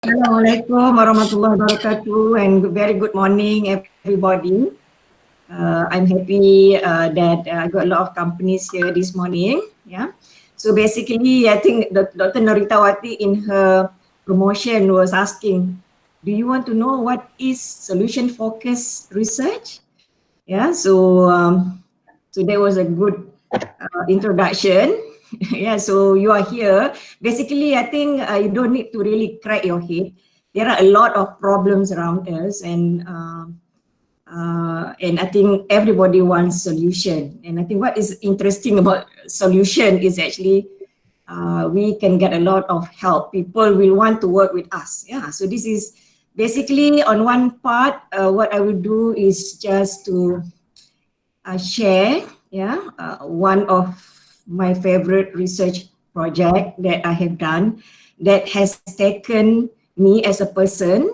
Assalamualaikum warahmatullahi wabarakatuh, and very good morning, everybody. I'm happy that I got a lot of companies here this morning. Yeah. So basically, I think Dr. Noritawati in her promotion was asking, do you want to know what is solution-focused research? Yeah. So that was a good introduction. Yeah, so you are here. Basically, I think you don't need to really crack your head. There are a lot of problems around us, and I think everybody wants solution. And I think what is interesting about solution is actually we can get a lot of help. People will want to work with us. Yeah, so this is basically on one part. What I will do is just to share, one of my favorite research project that I have done that has taken me as a person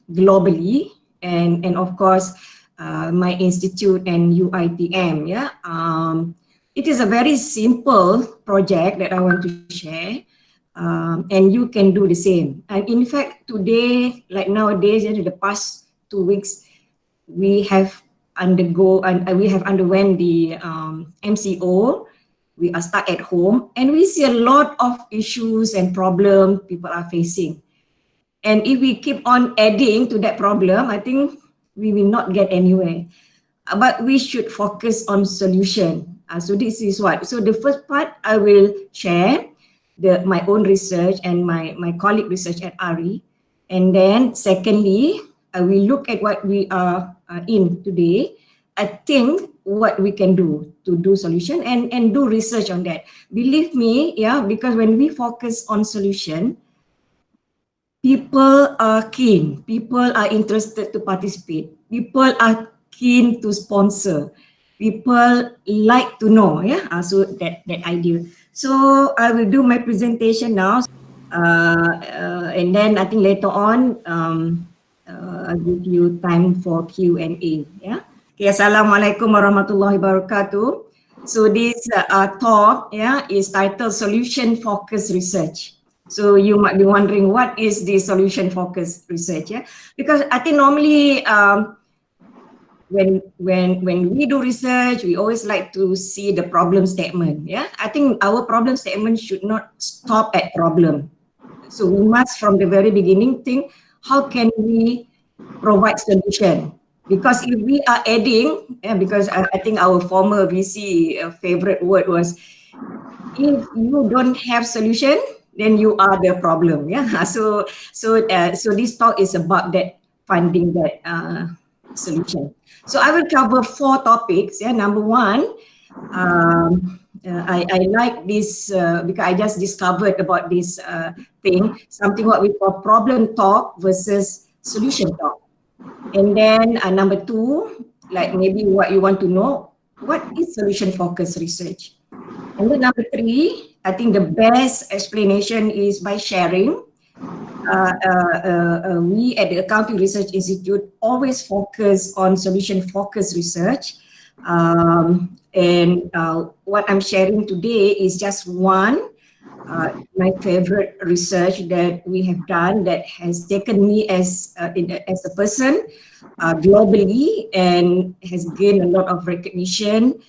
globally, and of course my institute and UiTM. It is a very simple project that I want to share, and you can do the same. And in fact, today, like nowadays, in the past 2 weeks, we have underwent the MCO. We are stuck at home, and we see a lot of issues and problems people are facing. And if we keep on adding to that problem, I think we will not get anywhere. But we should focus on solution. So this is what. So the first part I will share my own research and my colleague research at ARI. And then secondly, we look at what we are in today. I think what we can do to do solution and do research on that. Believe me, because when we focus on solution, people are keen, people are interested to participate, people are keen to sponsor, people like to know, so that idea. So I will do my presentation now, and then I think later on I'll give you time for Q&A. Okay, Assalamualaikum warahmatullahi wabarakatuh. So this talk is titled Solution Focused Research. So you might be wondering, what is the solution focused research? Because I think normally when we do research, we always like to see the problem statement. I think our problem statement should not stop at problem. So we must from the very beginning think, how can we provide solution? Because if we are adding, because I think our former VC favorite word was, if you don't have solution, then you are the problem. So this talk is about that, finding that solution. So I will cover 4 topics. Number one, I like this because I just discovered about this thing, something what we call problem talk versus solution talk. And then number 2, like maybe what you want to know, what is solution focused research? And then number 3, I think the best explanation is by sharing. We at the Accounting Research Institute always focus on solution focused research. And what I'm sharing today is just one, my favorite research that we have done that has taken me as a person globally and has gained a lot of recognition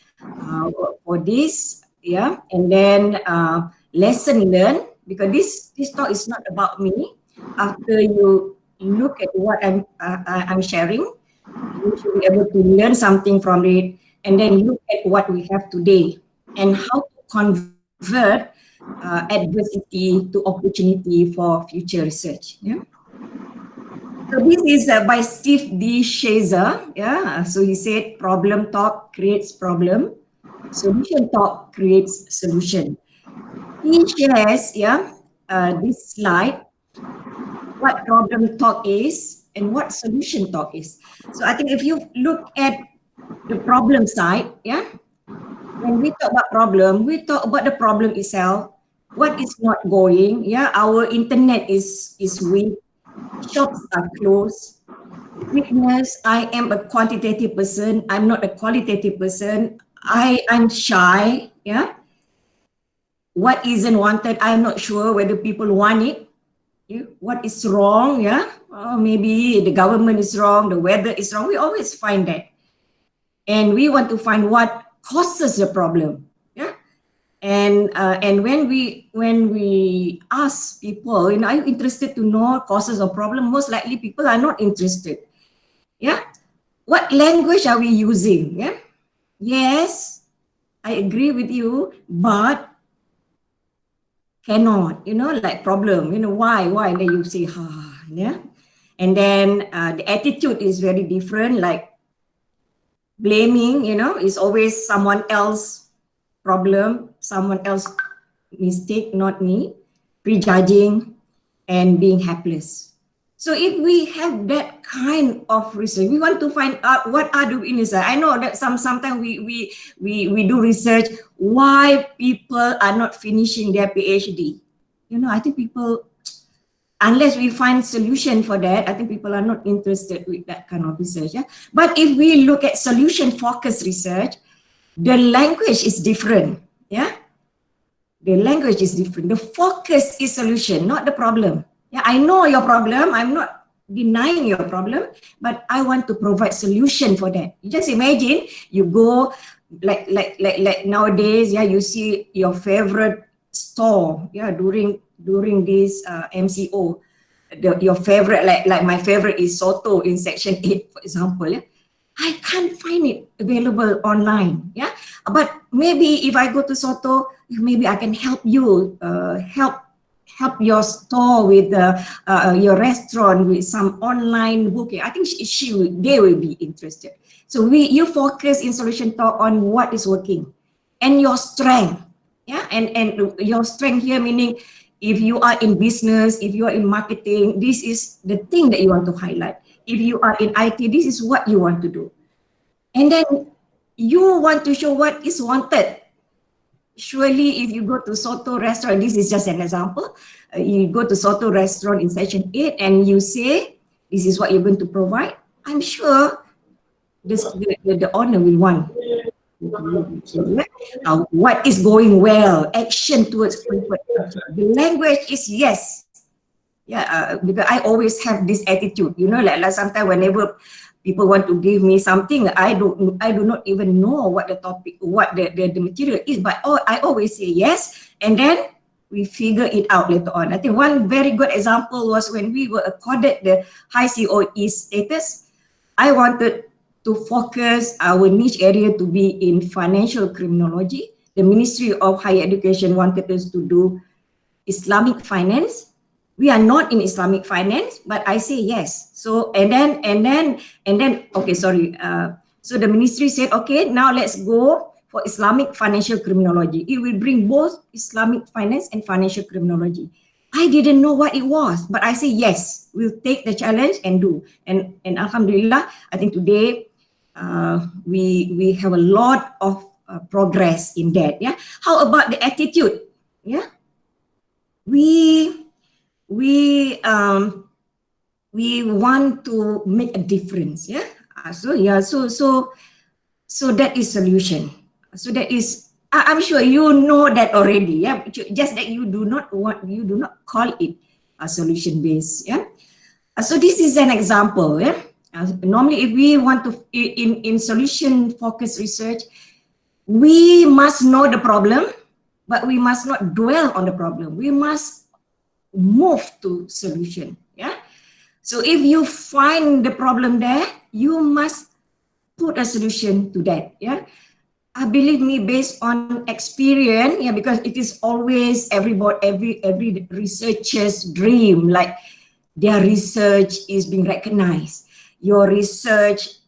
for this. And then lesson learned, because this talk is not about me. After you look at what I'm sharing, you should be able to learn something from it, and then look at what we have today and how to convert adversity to opportunity for future research. So this is by Steve D. Shazer. So he said, problem talk creates problem, solution talk creates solution. He shares this slide, what problem talk is and what solution talk is. So I think if you look at the problem side, when we talk about problem, we talk about the problem itself, what is not going. Our internet is weak, shops are closed, weakness, I am a quantitative person, I'm not a qualitative person, I'm shy. What isn't wanted, I'm not sure whether people want it. what is wrong, maybe the government is wrong, the weather is wrong. We always find that. And we want to find what causes the problem. And when we ask people, are you interested to know causes of problem? Most likely people are not interested. What language are we using? Yes, I agree with you, but cannot, like problem, why, then you say, and then the attitude is very different, like blaming, is always someone else problem, someone else mistake, not me, prejudging, and being helpless. So if we have that kind of research, we want to find out what are the weaknesses. I know that sometimes we do research why people are not finishing their PhD. I think people, unless we find solution for that, I think people are not interested with that kind of research. But if we look at solution-focused research, the language is different. The language is different. The focus is solution, not the problem. I know your problem. I'm not denying your problem, but I want to provide solution for that. You just imagine you go like nowadays. You see your favorite store. During this MCO, your favorite like my favorite is Soto in section 8, for example. I can't find it available online. But maybe if I go to Soto, maybe I can help you help your store with your restaurant with some online booking. I think they will be interested. So you focus in solution talk on what is working and your strength. And your strength here meaning if you are in business, if you are in marketing, this is the thing that you want to highlight. If you are in IT, this is what you want to do. And then you want to show what is wanted. Surely, if you go to Soto restaurant, this is just an example. You go to Soto restaurant in section 8 and you say, this is what you're going to provide. I'm sure the owner will want. What is going well? Action towards preferred. The language is yes. Because I always have this attitude. Like sometimes whenever people want to give me something, I do not even know what the topic, what the material is, but I always say yes, and then we figure it out later on. I think one very good example was when we were accorded the high COE status. I wanted to focus our niche area to be in financial criminology. The Ministry of Higher Education wanted us to do Islamic finance. We are not in Islamic finance, but I say yes. So and then okay, sorry. So the ministry said, okay, now let's go for Islamic financial criminology. It will bring both Islamic finance and financial criminology. I didn't know what it was, but I say yes. We'll take the challenge and do. And Alhamdulillah, I think today we have a lot of progress in that. How about the attitude? We want to make a difference. So that is solution. So that is, I'm sure you know that already. Just that you do not call it a solution based. So this is an example. Normally, if we want to in solution focused research, we must know the problem, but we must not dwell on the problem. We must move to solution. So if you find the problem there, you must put a solution to that. Believe me, based on experience, because it is always every researcher's dream, like their research is being recognized. Your research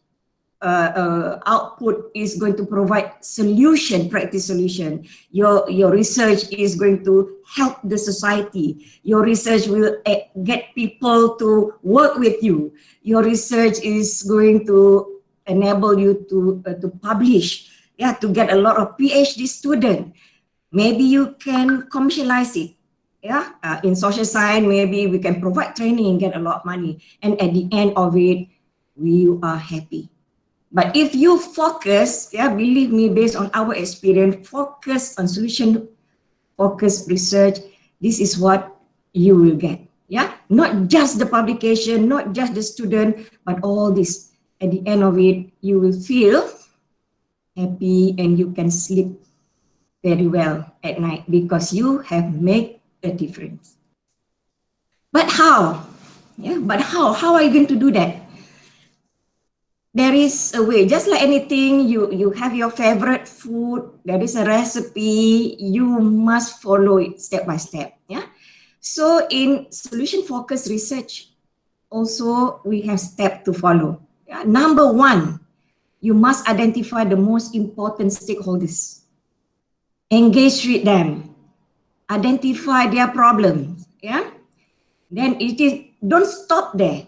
output is going to provide solution, practice solution. Your research is going to help the society. Your research will get people to work with you. Your research is going to enable you to publish, to get a lot of PhD student. Maybe you can commercialize it. In social science, maybe we can provide training and get a lot of money. And at the end of it, we are happy. But if you focus, believe me, based on our experience, focus on solution-focused research, this is what you will get. Yeah, not just the publication, not just the student, but all this. At the end of it, you will feel happy and you can sleep very well at night because you have made a difference. But how? Yeah, but how? How are you going to do that? There is a way, just like anything, you have your favorite food, there is a recipe, you must follow it step by step. Yeah. So in solution focused research, also we have steps to follow. Yeah. Number one, you must identify the most important stakeholders. Engage with them. Identify their problems. Yeah. Then it is, don't stop there.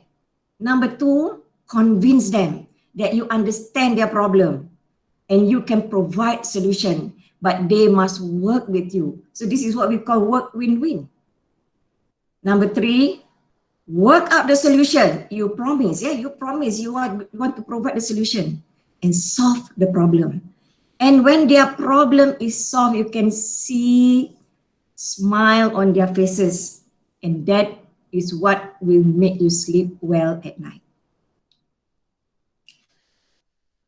Number two, convince them that you understand their problem and you can provide solution, but they must work with you. So this is what we call work win-win. Number three, work out the solution. You promise, yeah, you promise you want to provide the solution and solve the problem. And when their problem is solved, you can see smile on their faces, and that is what will make you sleep well at night.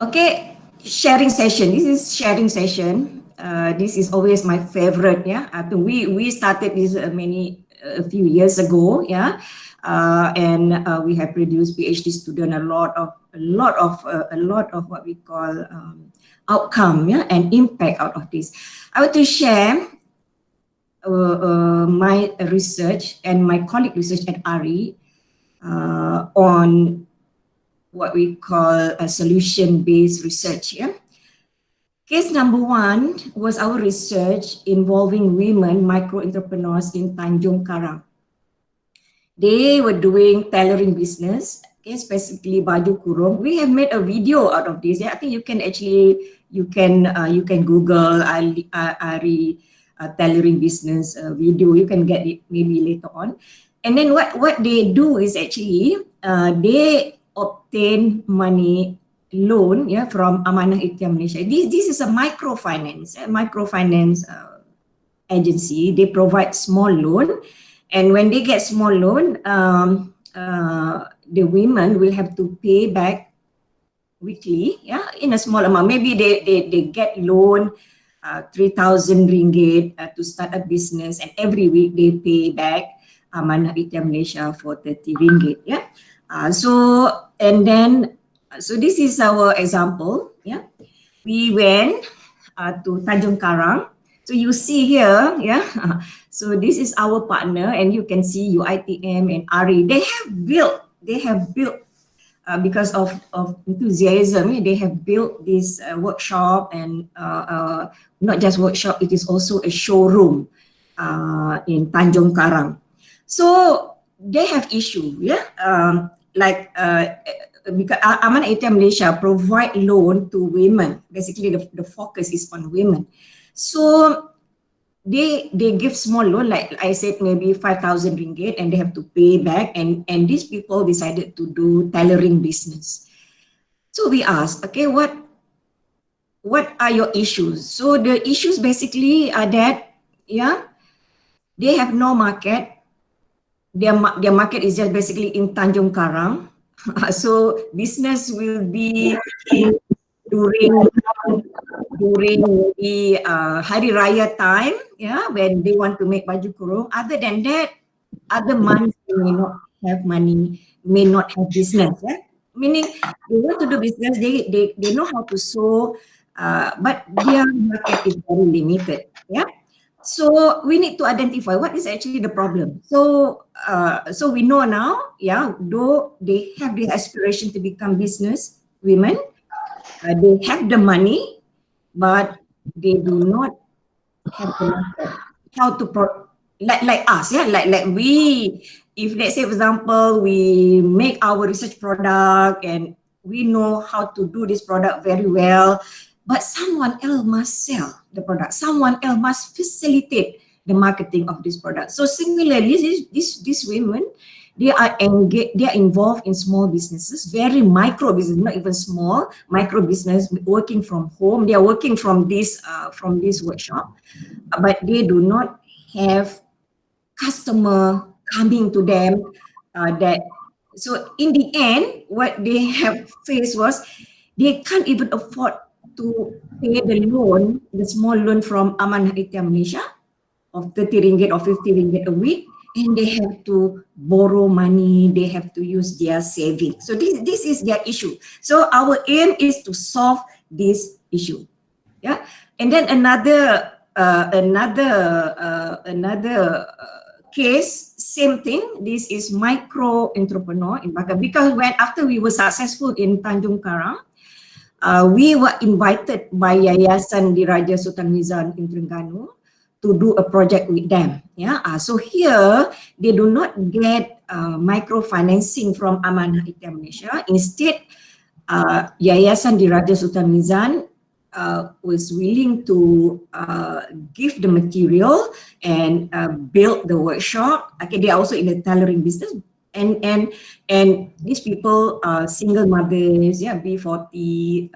Okay, sharing session. This is sharing session. This is always my favorite. Yeah, we started this a few years ago. Yeah, and we have produced PhD student a lot of what we call outcome, yeah, and impact out of this. I want to share my research and my colleague research at RE on what we call a solution-based research. Yeah. Case number one was our research involving women micro-entrepreneurs in Tanjung Karang. They were doing tailoring business, okay, specifically baju kurung. We have made a video out of this. Yeah, I think you can actually you can Google RE tailoring business video. You can get it maybe later on. And then what they do is actually they obtain money loan, yeah, from Amanah UiTM Malaysia. This is a microfinance agency. They provide small loan, and when they get small loan, the women will have to pay back weekly, yeah, in a small amount. Maybe they get loan 3,000 ringgit to start a business, and every week they pay back Amanah UiTM Malaysia for 30 ringgit, yeah. So this is our example. Yeah, we went to Tanjung Karang. So you see here, yeah. So this is our partner, and you can see UiTM and RE. They have built because of enthusiasm. They have built this workshop, and not just workshop. It is also a showroom in Tanjung Karang. So they have issue, yeah. Because Amanah UiTM Malaysia provide loan to women. Basically, the focus is on women. So they give small loan, like I said, maybe 5,000 ringgit, and they have to pay back. And these people decided to do tailoring business. So we asked, okay, what are your issues? So the issues basically are that, yeah, they have no market. Their market is just basically in Tanjung Karang. So business will be during the Hari Raya time, yeah, when they want to make baju kurung. Other than that, other months they may not have money, may not have business. Yeah? Meaning they want to do business, they know how to sew, but their market is very limited. Yeah. So we need to identify what is actually the problem. So we know now, yeah, though they have the aspiration to become business women, they have the money, but they do not have the method how to like us, yeah, like we. If let's say, for example, we make our research product and we know how to do this product very well, but someone else must sell the product. Someone else must facilitate the marketing of this product. So similarly, these women, they are engaged, they are involved in small businesses, very micro business, not even small, micro business, working from home. They are working from this workshop, but they do not have customer coming to them that. So in the end, what they have faced was they can't even afford to pay the loan, the small loan from Amanah UiTM Malaysia of 30 ringgit or 50 ringgit a week, and they have to borrow money, they have to use their savings. So this is their issue. So our aim is to solve this issue. Yeah, and then another case, same thing. This is micro entrepreneur in Bakar, because after we were successful in Tanjung Karang, we were invited by Yayasan Diraja Sultan Mizan in Terengganu to do a project with them. Yeah, so here they do not get microfinancing from Amanah UiTM Malaysia. Instead, Yayasan Diraja Sultan Mizan was willing to give the material and build the workshop. Okay, they are also in the tailoring business, and these people are single mothers, yeah, B40,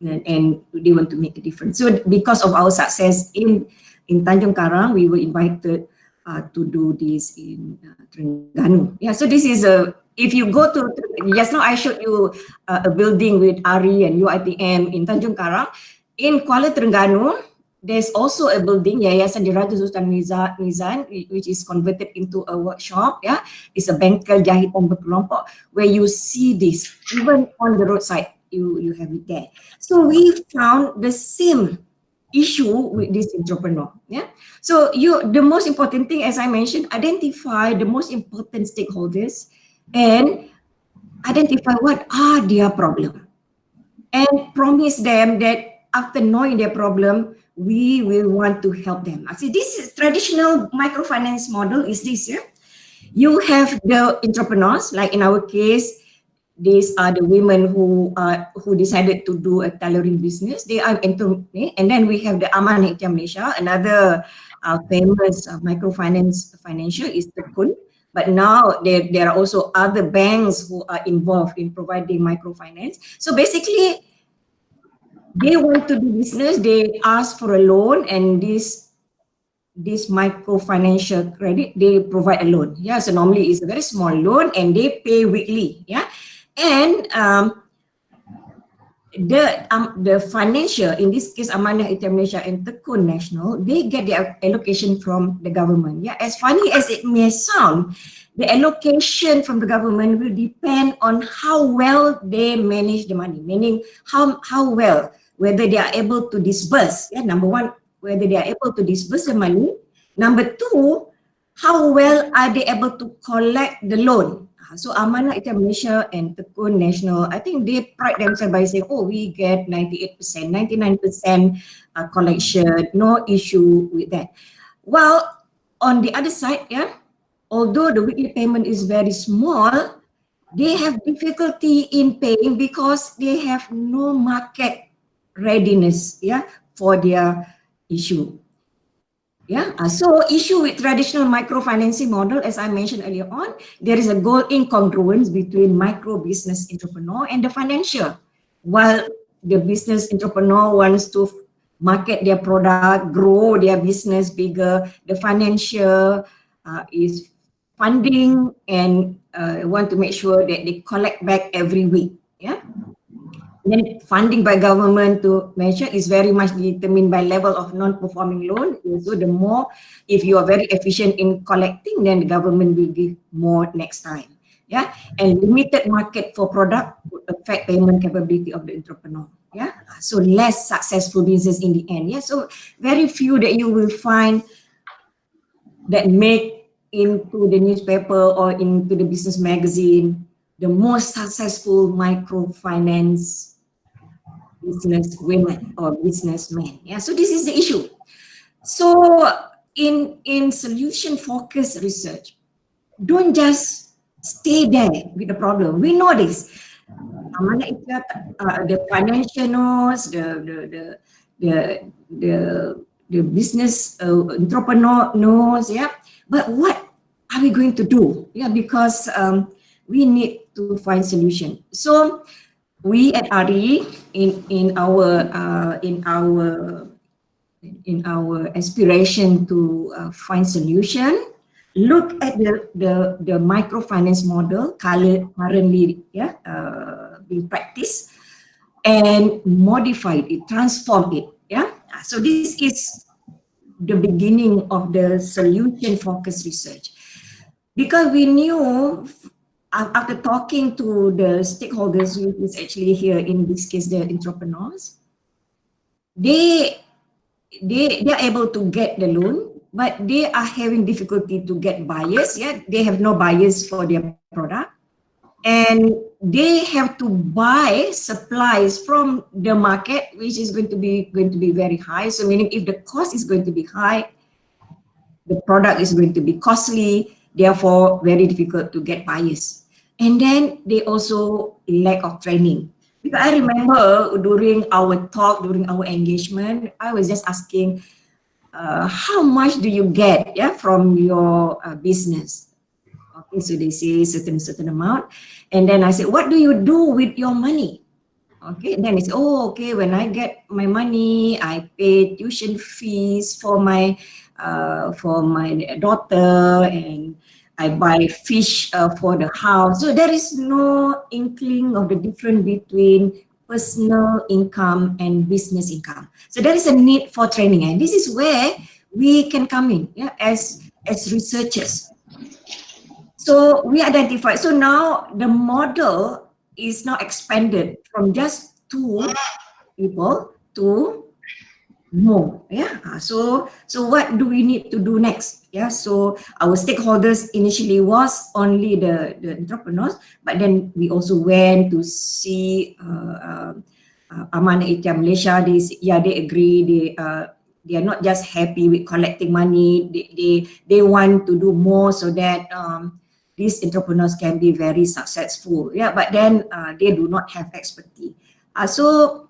and they want to make a difference. So because of our success in Tanjung Karang, we were invited to do this in Terengganu. Yeah, so this is if you go to, just now I showed you a building with ARI and UiTM in Tanjung Karang. In Kuala Terengganu, there's also a building, Yayasan Diraja Sultan Mizan, which is converted into a workshop. Yeah, it's a bengkel jahitan berkelompok where you see this, even on the roadside, you have it there. So we found the same issue with this entrepreneur. Yeah, so the most important thing, as I mentioned, identify the most important stakeholders and identify what are their problem, and promise them that after knowing their problem, we will want to help them. I see this is traditional microfinance model is this. Yeah, you have the entrepreneurs, like in our case, these are the women who decided to do a tailoring business. They are and then we have the Amanah UiTM Malaysia, another famous microfinance financial is Tekun. But now there are also other banks who are involved in providing microfinance. So basically, they want to do business. They ask for a loan, and this microfinancial credit, they provide a loan. Yeah, so normally it's a very small loan, and they pay weekly. Yeah. And the financial, in this case, Amanah UiTM Malaysia and Tekun National, they get their allocation from the government. Yeah, as funny as it may sound, the allocation from the government will depend on how well they manage the money, meaning how well, whether they are able to disburse. Yeah, number one, whether they are able to disburse the money. Number two, how well are they able to collect the loan? So Amanah UiTM Malaysia and Tekun National, I think they pride themselves by saying, oh, we get 98%, 99% collection, no issue with that. Well, on the other side, yeah, although the weekly payment is very small, they have difficulty in paying because they have no market readiness, yeah, for their issue. Yeah, so issue with traditional microfinancing model, as I mentioned earlier on, there is a goal incongruence between micro business entrepreneur and the financial. While the business entrepreneur wants to market their product, grow their business bigger, the financial is funding and want to make sure that they collect back every week. Yeah. Then funding by government to measure is very much determined by level of non-performing loan. So the more, if you are very efficient in collecting, then the government will give more next time. Yeah, and limited market for product would affect payment capability of the entrepreneur. Yeah, so less successful business in the end. Yeah, so very few that you will find that make into the newspaper or into the business magazine the most successful microfinance business women or businessmen. Yeah, so this is the issue. So in solution focused research, don't just stay there with the problem. We know this. The financial knows, the business entrepreneur knows. Yeah, but what are we going to do? Yeah, because we need to find solution. So we at ARI in our aspiration to find solution, look at the microfinance model currently being practiced, and modified it, transform it. So this is the beginning of the solution focused research, because we knew after talking to the stakeholders, who is actually here in this case the entrepreneurs, they are able to get the loan, but they are having difficulty to get buyers. They have no buyers for their product, and they have to buy supplies from the market, which is going to be very high. So meaning, if the cost is going to be high, the product is going to be costly, therefore very difficult to get buyers. And then they also lack of training. Because I remember during our talk, during our engagement, I was just asking, how much do you get from your business? Okay, so they say certain amount. And then I said, what do you do with your money? Okay, then it's, okay, when I get my money, I pay tuition fees for my daughter, and I buy fish for the house. So there is no inkling of the difference between personal income and business income. So there is a need for training, and this is where we can come in as researchers. So we identify. So now the model is now expanded from just 2 people to more. So what do we need to do next? So our stakeholders initially was only the entrepreneurs, but then we also went to see Amanah UiTM Malaysia. They agree. They are not just happy with collecting money. They want to do more so that these entrepreneurs can be very successful. But then they do not have expertise. So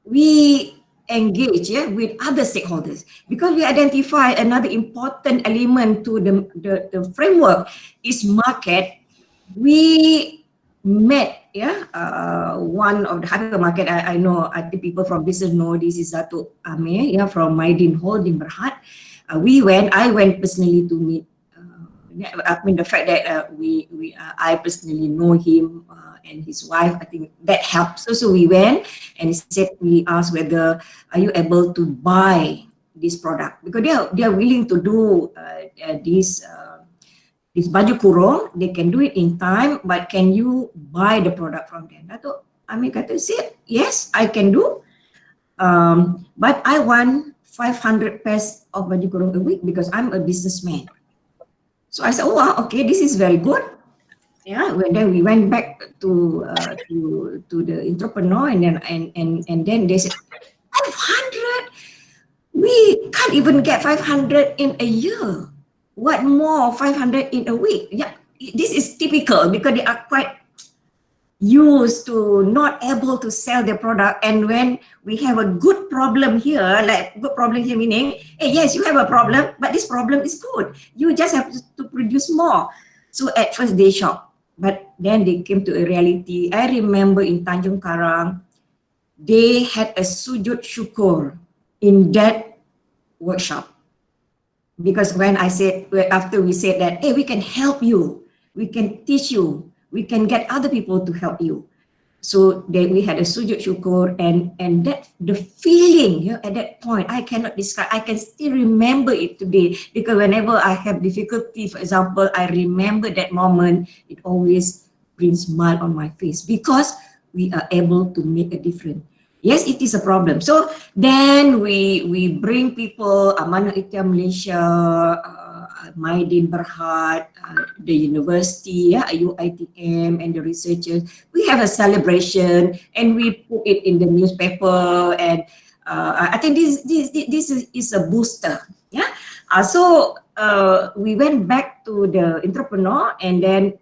we engage with other stakeholders, because we identify another important element to the framework is market. We met one of the hypermarket. I know, I think people from business know this is Datuk Amir from Maidin Holding Berhad. I went personally to meet. I mean, the fact that I personally know him and his wife, I think that helps. So we went and we asked whether are you able to buy this product, because they are willing to do this baju kurung. They can do it in time, but can you buy the product from them? Datuk Amir said, yes, I can do, but I want 500 pairs of baju kurung a week because I'm a businessman. So I said, okay, this is very good. Then we went back to the entrepreneur, and then they said, 500? We can't even get 500 in a year. What more 500 in a week? This is typical, because they are quite used to not able to sell their product. And when we have a good problem here, meaning, hey, yes, you have a problem, but this problem is good. You just have to produce more. So at first they shocked, but then they came to a reality. I remember in Tanjung Karang, they had a sujud syukur in that workshop. Because when after we said that, hey, we can help you, we can teach you, we can get other people to help you. So then we had a sujud syukur, and that the feeling at that point, I cannot describe. I can still remember it today, because whenever I have difficulty, for example, I remember that moment, it always brings smile on my face, because we are able to make a difference. Yes, it is a problem. So then we bring people, Amanah UiTM Malaysia, Maidin Berhad, the university, UiTM, and the researchers. We have a celebration, and we put it in the newspaper, and I think this is a booster. So we went back to the entrepreneur, and then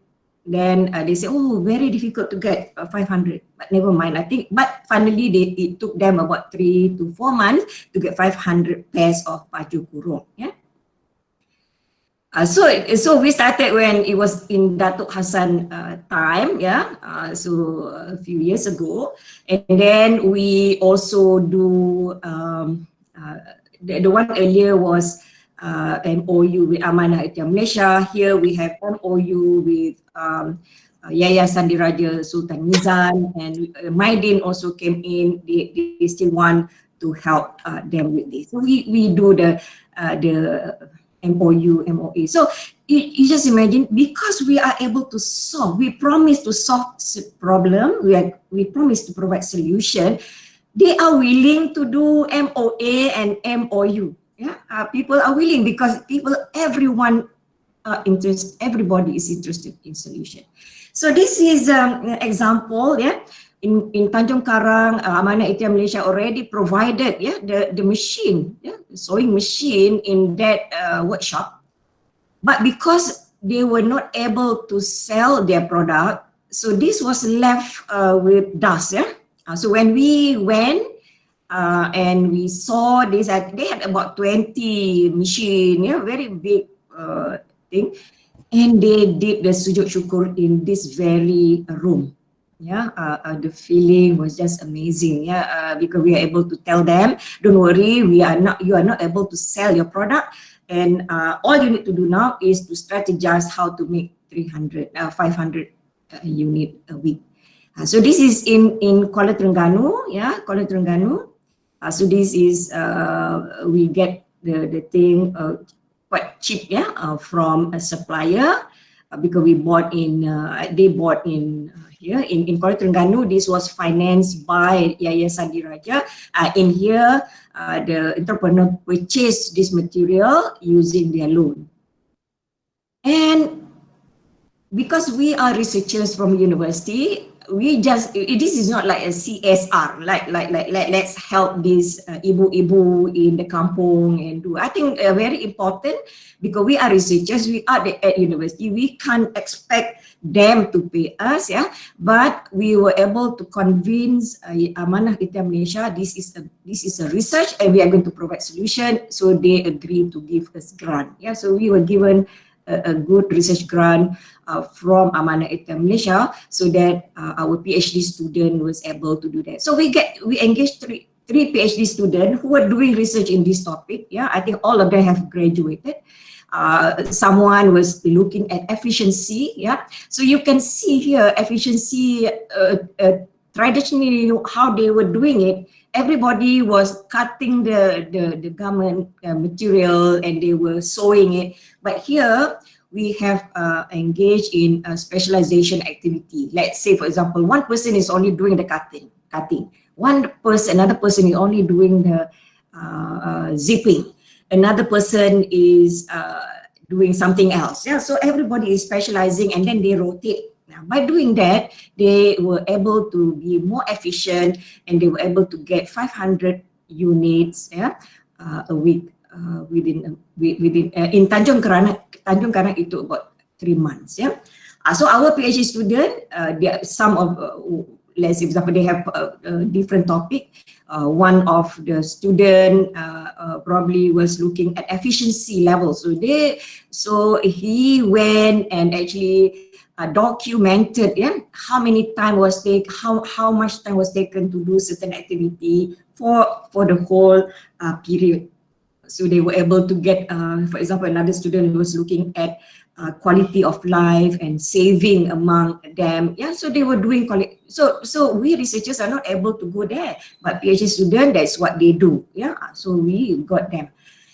they say, very difficult to get 500, but never mind. I think, but finally it took them about 3 to 4 months to get 500 pairs of baju kurung. So we started when it was in Datuk Hassan time, so a few years ago, and then we also do the one earlier was MOU with Amanah ITM Malaysia. Here we have MOU with Yayasan Diraja Sultan Nizam, and Maidin also came in. They still want to help them with this. So we do the MOU, MOA. So you just imagine, because we are able to solve, we promise to solve problem, we promise to provide solution, they are willing to do MOA and MOU. Yeah, people are willing because everybody is interested in solution. So this is an example. Yeah, in Tanjung Karang, Amanah ITM Malaysia already provided the machine, the sewing machine in that workshop. But because they were not able to sell their product, so this was left with dust. Yeah. So when we went and we saw this, they had about 20 machine, very big thing, and they did the sujud syukur in this very room. Yeah, the feeling was just amazing. Yeah, because we are able to tell them, don't worry, you are not able to sell your product, and all you need to do now is to strategize how to make 500 unit a week. So this is in Kuala Terengganu. Yeah, Kuala Terengganu. So this is we get the thing quite cheap. Yeah, from a supplier. Because we bought in, they bought in here in Kuala Terengganu. This was financed by Yayasan Diraja. In here, the entrepreneur purchased this material using their loan. And because we are researchers from university, this is not like a CSR, like let's help this ibu-ibu in the kampung and do. I think very important, because we are researchers, we are at university, we can't expect them to pay us, yeah. But we were able to convince Amanah ITM Malaysia, this is a research and we are going to provide solution. So they agreed to give us grant, yeah. So we were given a good research grant from Amanah ITM Malaysia, so that our PhD student was able to do that. So we engaged three PhD students who were doing research in this topic. Yeah, I think all of them have graduated. Someone was looking at efficiency. Yeah, so you can see here efficiency. Traditionally, how they were doing it, everybody was cutting the garment material and they were sewing it. But here we have engaged in a specialization activity. Let's say, for example, one person is only doing the cutting. Another person is only doing the zipping. Another person is doing something else. Yeah, so everybody is specializing and then they rotate. By doing that, they were able to be more efficient and they were able to get 500 units, yeah, a week within in Tanjung Karang itu about 3 months. Yeah. So our PhD student, some of let's say, for example, they have a different topic. One of the student probably was looking at efficiency level. So he went and actually documented, yeah, how much time was taken to do certain activity for the whole period. So they were able to get, for example, another student was looking at quality of life and saving among them. Yeah, so they were doing quality. So we researchers are not able to go there, but PhD student, that's what they do. Yeah, so we got them.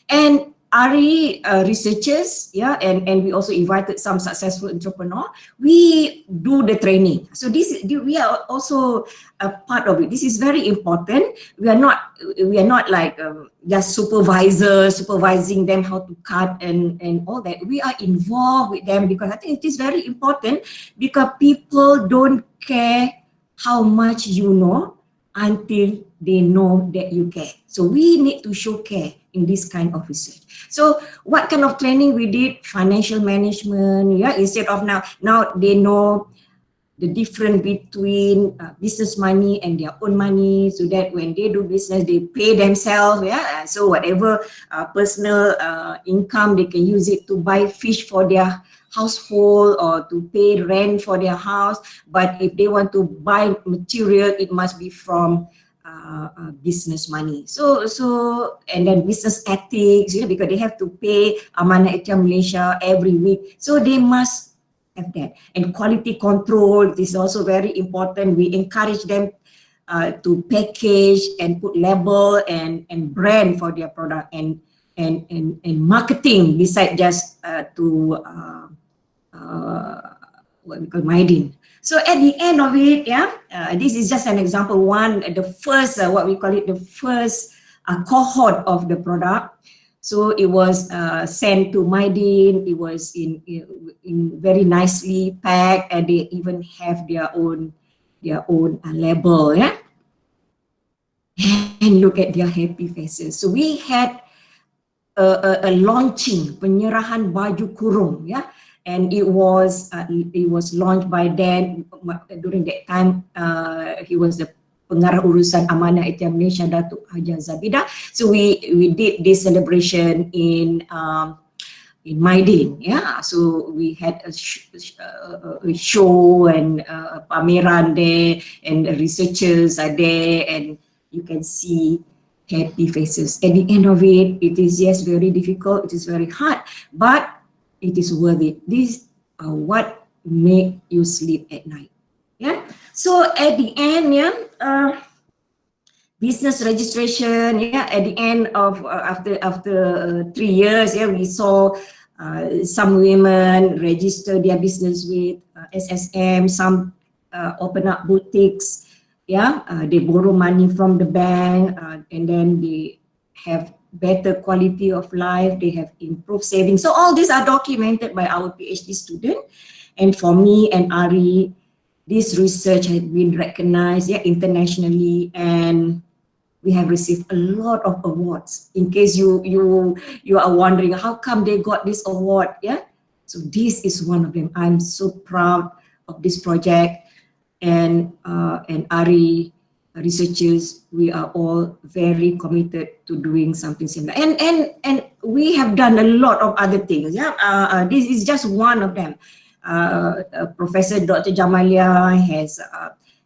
And ARI researchers, yeah, and we also invited some successful entrepreneur. We do the training. So we are also a part of it. This is very important. We are not like just supervising them how to cut and all that. We are involved with them because I think it is very important, because people don't care how much you know until they know that you care. So we need to show care in this kind of research. So what kind of training we did? Financial management, yeah, instead of now they know the difference between business money and their own money, so that when they do business, they pay themselves, yeah. So whatever personal income, they can use it to buy fish for their household or to pay rent for their house. But if they want to buy material, it must be from business money. So and then business ethics, because they have to pay Amanah Ecotourism Malaysia every week. So they must have that. And quality control is also very important. We encourage them to package and put label and brand for their product and marketing beside just to what we call Maidin. So at the end of it, this is just an example one, the first, what we call it, the first cohort of the product. So it was sent to Maidin, it was in very nicely packed, and they even have their own label, And look at their happy faces. So we had a launching, penyerahan baju kurung, and it was launched by Dan. During that time, he was the pengarah urusan Amanah Ecotourism Malaysia, Datuk Haja Zabida. So we did this celebration in Maidin, So we had a show and a pameran there, and the researchers are there, and you can see happy faces. At the end of it, it is yes very difficult, it is very hard, but it is worth it. This what make you sleep at night. So at the end, business registration, at the end of after 3 years, we saw some women register their business with SSM, some open up boutiques, they borrow money from the bank, and then they have better quality of life, they have improved savings. So all these are documented by our PhD student. And for me and Ari, this research has been recognized internationally, and we have received a lot of awards. In case you are wondering how come they got this award, so this is one of them. I'm so proud of this project, and Ari researchers, we are all very committed to doing something similar, and we have done a lot of other things. This is just one of them. Professor Dr. Jamalia has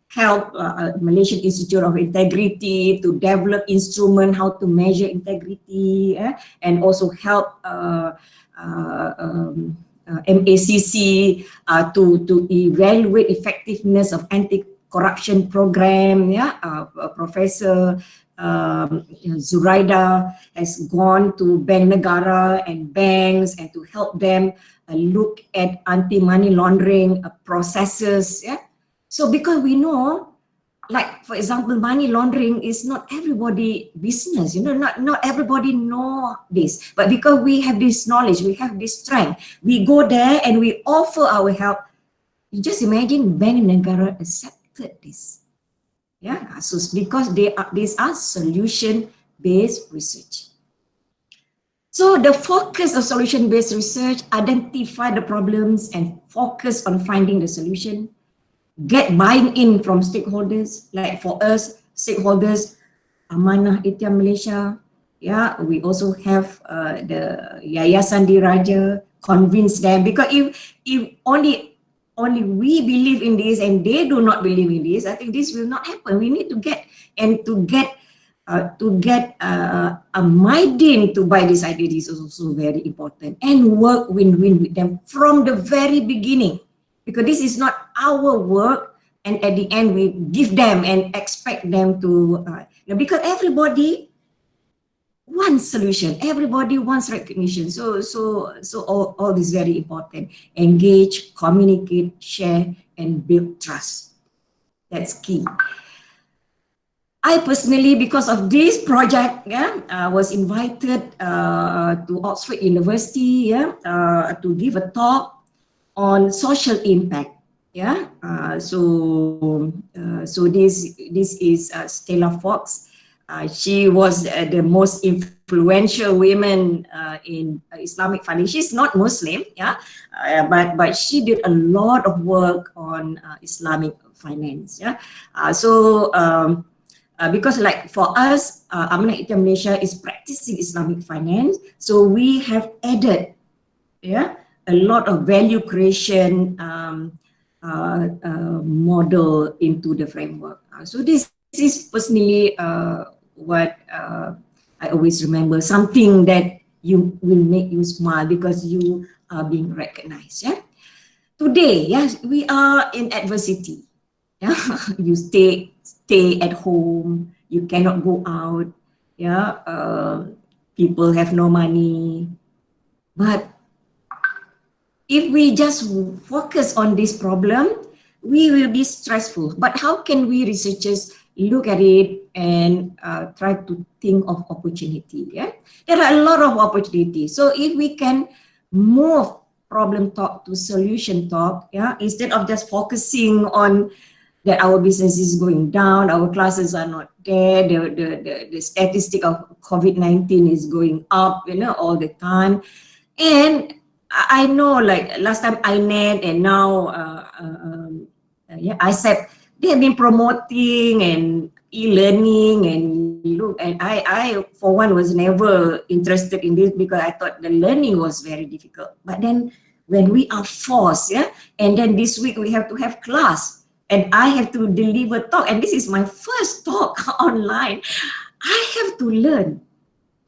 helped Malaysian Institute of Integrity to develop instrument how to measure integrity, and also help MACC to evaluate effectiveness of anti-corruption program. Professor Zuraida has gone to Bank Negara and banks and to help them look at anti-money laundering processes. So because we know, like for example, money laundering is not everybody business, not everybody know this, but because we have this knowledge, we have this strength, we go there and we offer our help. You just imagine Bank Negara accepted this. So because these are solution-based research. So the focus of solution-based research, identify the problems and focus on finding the solution, get buying in from stakeholders. Like for us, stakeholders, Amanah Ecotourism Malaysia, we also have the Yayasan Diraja, convince them, because if only we believe in this and they do not believe in this, I think this will not happen. We need to get a Maidin to buy this idea. This is also very important, and work win-win with them from the very beginning, because this is not our work, and at the end we give them and expect them to because everybody wants solution, everybody wants recognition. So all this is very important. Engage, communicate, share, and build trust. That's key. I personally, because of this project, was invited to Oxford University, to give a talk on social impact. So this is Stella Fox. She was the most influential woman in Islamic finance. She's not Muslim, but she did a lot of work on Islamic finance. Because like for us, Amanah Ecotourism Malaysia is practicing Islamic finance, so we have added a lot of value creation model into the framework. So this is personally what I always remember, something that you will make you smile because you are being recognized. Yeah. Today, yes, we are in adversity. Yeah, you stay at home. You cannot go out. Yeah, people have no money. But if we just focus on this problem, we will be stressful. But how can we researchers look at it and try to think of opportunity? Yeah, there are a lot of opportunities. So if we can move problem talk to solution talk, yeah, instead of just focusing on that our business is going down, our classes are not there, the statistic of COVID-19 is going up, all the time. And I know, like last time INET and now yeah, ISEP, they have been promoting and e-learning, and look, and I for one was never interested in this because I thought the learning was very difficult. But then when we are forced, yeah, and then this week we have to have class and I have to deliver talk, and this is my first talk online. I have to learn.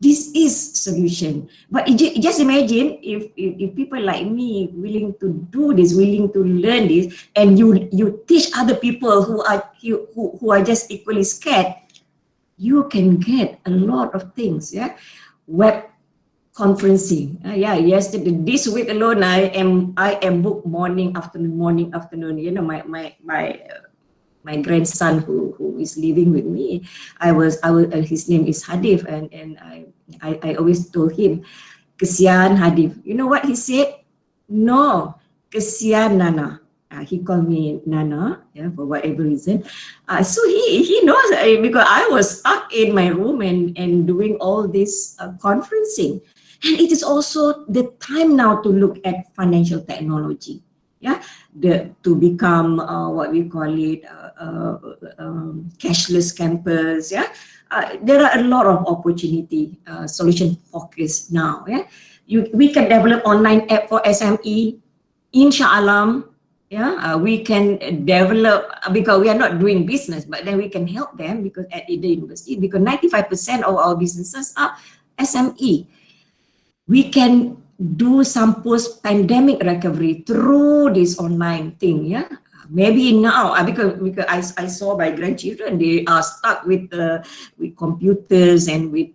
This is solution. But just imagine if people like me willing to do this, willing to learn this, and you teach other people who are just equally scared, you can get a lot of things. Yeah, web conferencing. Yeah, yesterday, this week alone, I am booked morning, afternoon. My grandson who is living with me, his name is Hadif, and I always told him, kesian Hadif. You know what he said? No, kesian Nana. He called me Nana, yeah, for whatever reason. So he knows, because I was stuck in my room and doing all this conferencing. And it is also the time now to look at financial technology. Yeah, to become what we call it cashless campus. Yeah, there are a lot of opportunity, solution focus now. Yeah, we can develop online app for SME. Inshallah, yeah, we can develop, because we are not doing business, but then we can help them because at the university, because 95% of our businesses are SME. We can do some post-pandemic recovery through this online thing, yeah. Maybe now, because I saw my grandchildren, they are stuck with computers and with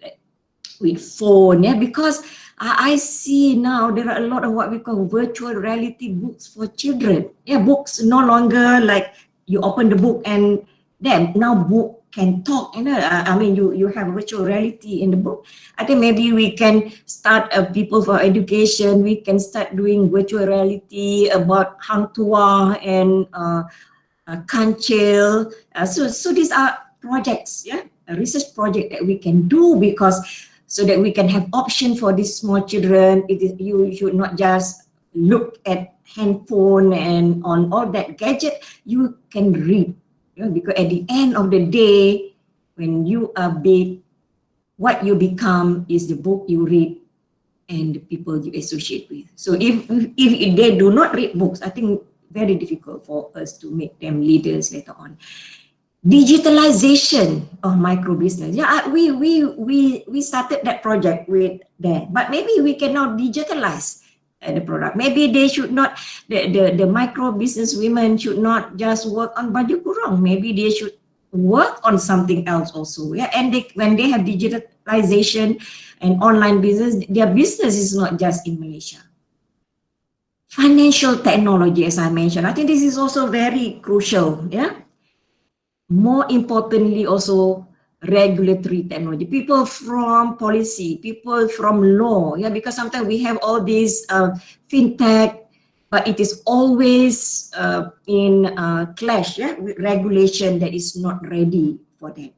phone, yeah. Because I see now there are a lot of what we call virtual reality books for children. Yeah, books no longer like you open the book and then now book can talk, I mean, you have virtual reality in the book. I think maybe we can start people for education. We can start doing virtual reality about Hang Tuah and Kanchil. So these are projects, yeah, a research project that we can do, because so that we can have option for these small children. You should not just look at handphone and on all that gadget. You can read. Because at the end of the day, when you are big, what you become is the book you read and the people you associate with. So if they do not read books, I think very difficult for us to make them leaders later on. Digitalization of micro business. Yeah, we started that project with that, but maybe we can now digitalize the product. Maybe they should not, the micro business women should not just work on baju kurung. Maybe they should work on something else also. Yeah, and when they have digitalization and online business, their business is not just in Malaysia. Financial technology, as I mentioned, I think this is also very crucial. Yeah. More importantly, also regulatory technology, people from policy, people from law, yeah, because sometimes we have all these fintech, but it is always in clash, yeah, with regulation that is not ready for that.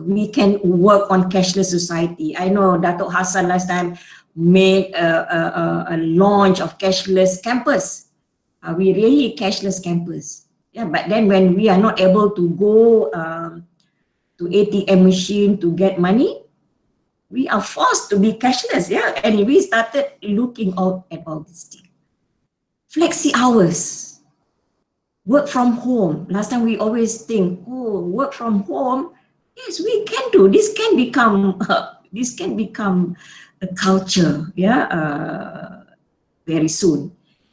We can work on cashless society. I know Datuk Hassan last time made a launch of cashless campus. We really cashless campus. Yeah, but then when we are not able to go to ATM machine to get money, we are forced to be cashless. Yeah, and we started looking out at all these things. Flexi hours. Work from home. Last time we always think, oh, work from home. Yes, we can do. This can become a culture. Yeah, very soon.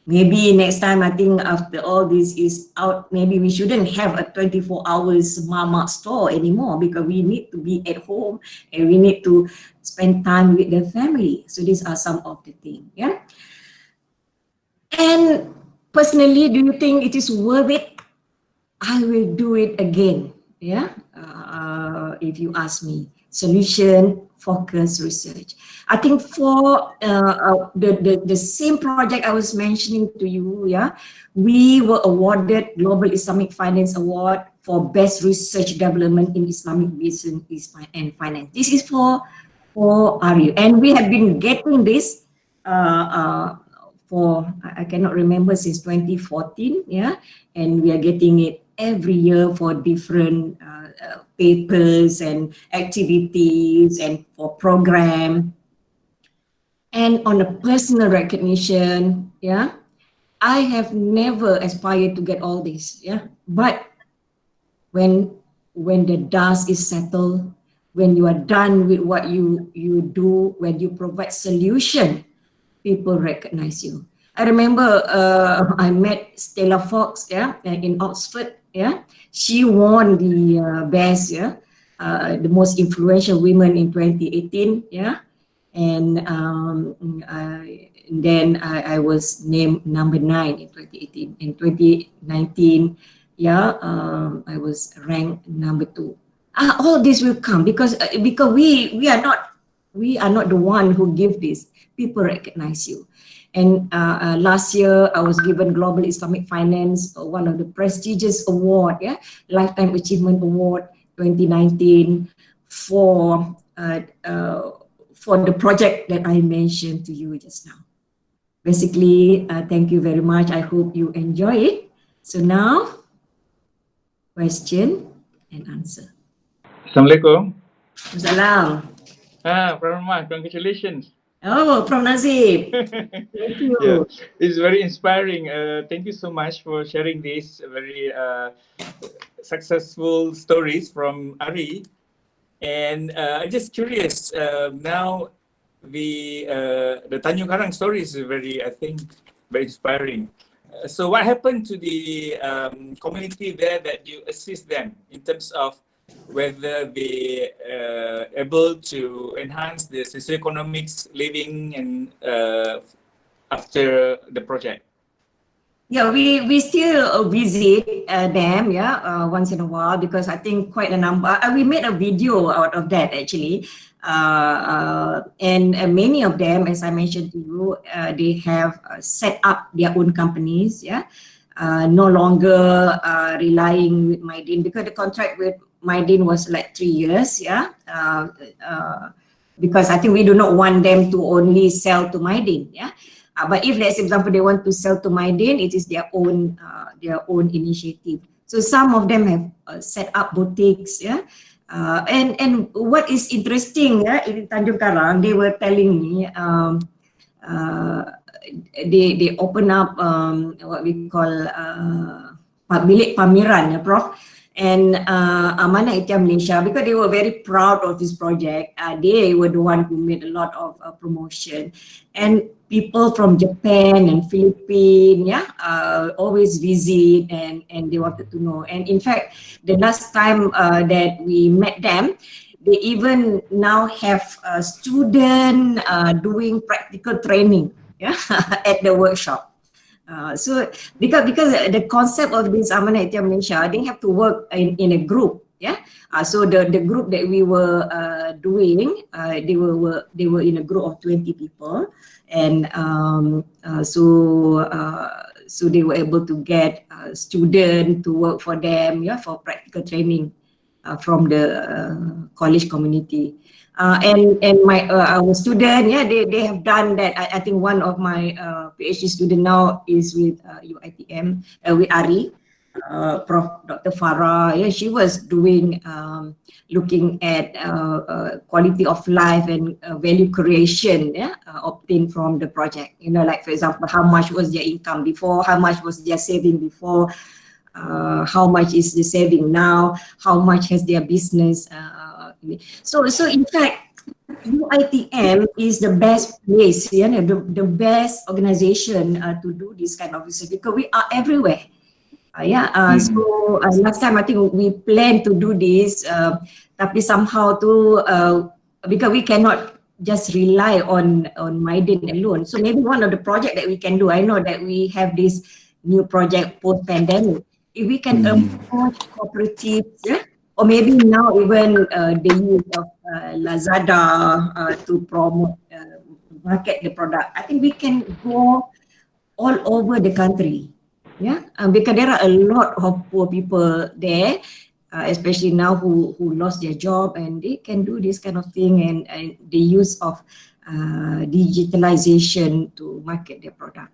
Maybe next time, I think after all this is out, maybe we shouldn't have a 24 hours mama store anymore, because we need to be at home and we need to spend time with the family. So these are some of the things. Yeah. And personally, do you think it is worth it? I will do it again. Yeah. If you ask me, solution focused research. I think for the same project I was mentioning to you, yeah, we were awarded Global Islamic Finance Award for Best Research Development in Islamic Business and Finance. This is for RU, and we have been getting this for, I cannot remember, since 2014, yeah, and we are getting it every year for different papers and activities and for program. And on a personal recognition, yeah, I have never aspired to get all this, yeah, but when the dust is settled, when you are done with what you do, when you provide solution, people recognize you. I remember I met Stella Fox, yeah, in Oxford, yeah. She won the best, yeah, the most influential women in 2018, yeah. And then I was named number 9 in 2018. In 2019, yeah, I was ranked number 2. All this will come because we are not the one who give this. People recognize you. And last year, I was given Global Islamic Finance, one of the prestigious award, yeah, Lifetime Achievement Award 2019 for the project that I mentioned to you just now. Basically, thank you very much. I hope you enjoy it. So now, question and answer. Assalamualaikum. Salam. Normah, congratulations. Oh, from Nazib. Thank you. Yeah, it's very inspiring. Thank you so much for sharing these very successful stories from Ari. And I'm just curious. Now, the Tanjung Karang story is very, I think, very inspiring. So, what happened to the community there that you assist them in terms of whether they able to enhance the socioeconomics living and after the project? Yeah, we still visit them, yeah, once in a while, because I think quite a number. We made a video out of that actually, and many of them, as I mentioned to you, they have set up their own companies, yeah, no longer relying with Mydin, because the contract with Mydin was like 3 years, yeah. Because I think we do not want them to only sell to Mydin, yeah. But if, let's say, for example, they want to sell to Mydin, it is their own initiative. So some of them have set up boutiques, yeah. And what is interesting, yeah, in Tanjung Karang, they were telling me they open up what we call bilik pamiran, ya, Prof. And Amanah UiTM Malaysia, because they were very proud of this project. They were the one who made a lot of promotion, and people from Japan and Philippines, yeah, always visit and they wanted to know. And in fact, the last time that we met them, they even now have a student doing practical training, yeah, at the workshop. So because the concept of this Amanah UiTM Malaysia, they have to work in a group, yeah. So the group that we were doing, they were in a group of 20 people, and so they were able to get a student to work for them, yeah, for practical training from the college community. And our student, yeah, they have done that. I think one of my PhD student now is with UiTM, with Ari, Prof. Dr. Farah. Yeah, she was doing looking at quality of life and value creation, yeah, obtained from the project. You know, like for example, how much was their income before, how much was their saving before. how much is the saving now, how much has their business. So in fact, UiTM is the best place, the best organization to do this kind of research because we are everywhere. So last time I think we planned to do this, tapi somehow because we cannot just rely on Maiden alone. So maybe one of the project that we can do, I know that we have this new project post-pandemic. If we can approach cooperatives, or maybe now even the use of Lazada to promote, market the product. I think we can go all over the country, because there are a lot of poor people there, especially now who lost their job, and they can do this kind of thing, and the use of digitalization to market their product.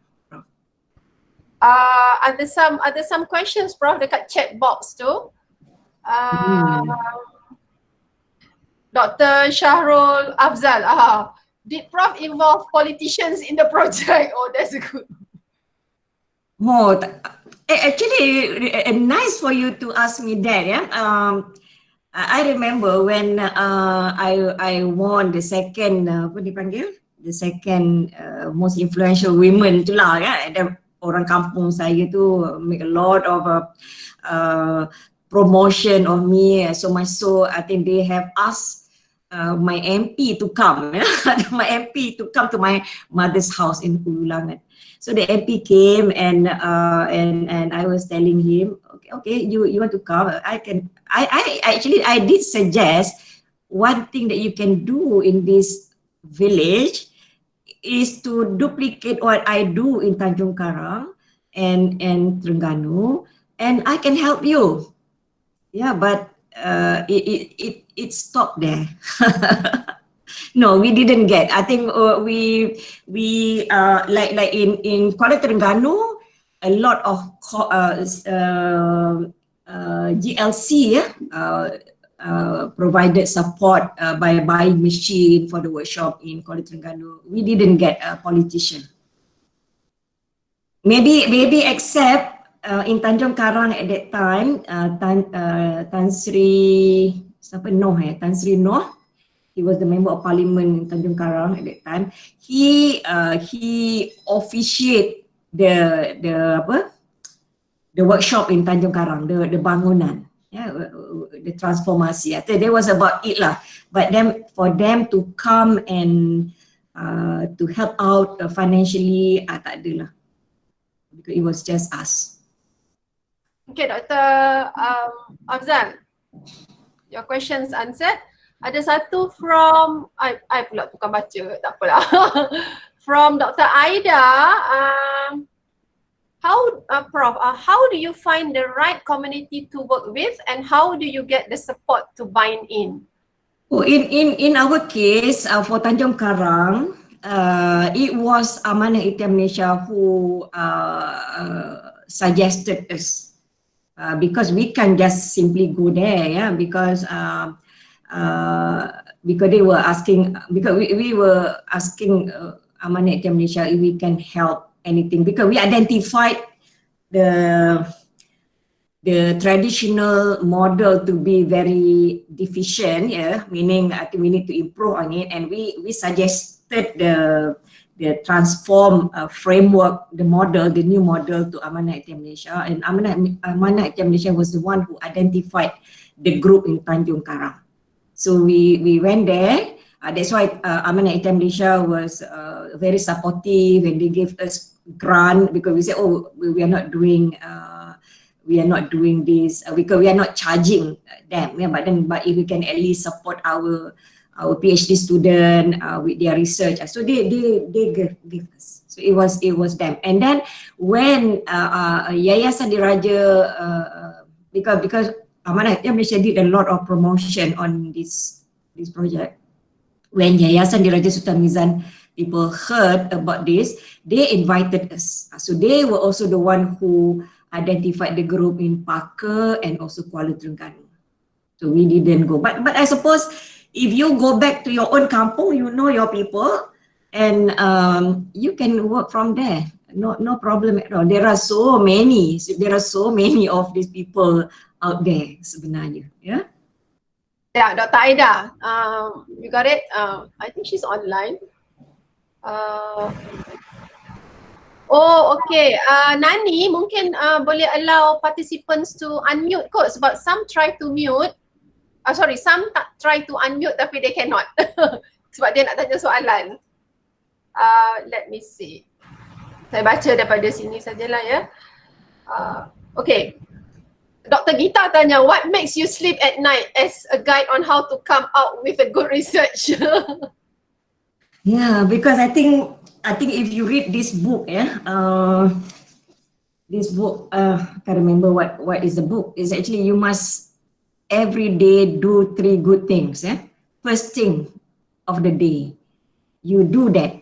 Ada some questions, Prof, dekat chat box tu. Dr. Shahrul Afzal, did Prof involve politicians in the project? Oh, that's a good. Oh, actually, nice for you to ask me that. I remember when I won the second, apa dipanggil? The second most influential women tu lah, ada orang kampung saya tu make a lot of promotion of me, so much so I think they have asked my MP to come, my MP to come to my mother's house in Ululangan. So the MP came, and I was telling him, okay, you want to come? I did suggest one thing that you can do in this village is to duplicate what I do in Tanjung Karang and Terengganu, and I can help you. Yeah, but it stopped there. No, we didn't get. I think we like in Kuala Terengganu, a lot of GLC provided support by buying machine for the workshop in Kuala Terengganu. We didn't get a politician. Maybe except in Tanjung Karang at that time, Tan Sri Noh. He was the member of parliament in Tanjung Karang at that time. He officiated the workshop in Tanjung Karang, the bangunan, the transformasi. I think that was about it lah. But then for them to come and to help out financially, tak ada lah, because it was just us. Okay, Dr. Afzal, your questions answered. Ada satu from, I pula tukang baca, tak apalah. From Dr. Aida, Prof, how do you find the right community to work with, and how do you get the support to bind in? Oh, in our case, for Tanjung Karang, it was Amanah UiTM Malaysia who suggested us, because we can't just simply go there, because they were asking, because we were asking Amanah UiTM Malaysia if we can help anything, because we identified the traditional model to be very deficient, meaning I think we need to improve on it, and we suggested the transform framework, the new model to Amanah UiTM Malaysia, and Amanah UiTM Malaysia was the one who identified the group in Tanjung Karang. So we went there. That's why Amanah UiTM Malaysia was very supportive, and they gave us grant, because we said, oh, we are not doing this because we are not charging them. But if we can at least support our PhD student with their research, so they gave us. So it was them. And then when Yayasan Diraja, because Amanah UiTM Malaysia did a lot of promotion on this project. When Yayasan Diraja Sultan Mizan people heard about this, they invited us. So they were also the one who identified the group in Parker and also Kuala Terengganu. So we didn't go. But I suppose if you go back to your own kampung, you know your people, and you can work from there. no problem at all. There are so many of these people out there sebenarnya. Yeah. Yeah, Dr. Aida, you got it? I think she's online. Oh, okay. Nani, mungkin boleh allow participants to unmute kot sebab some try to mute. Some try to unmute tapi they cannot. Sebab dia nak tanya soalan. Let me see. Saya baca daripada sini sajalah ya. Okay. Dr. Gita tanya, what makes you sleep at night as a guide on how to come out with a good research? Yeah, because I think if you read this book, this book, can't remember what is the book. Is actually you must every day do 3 good things. First thing of the day, you do that.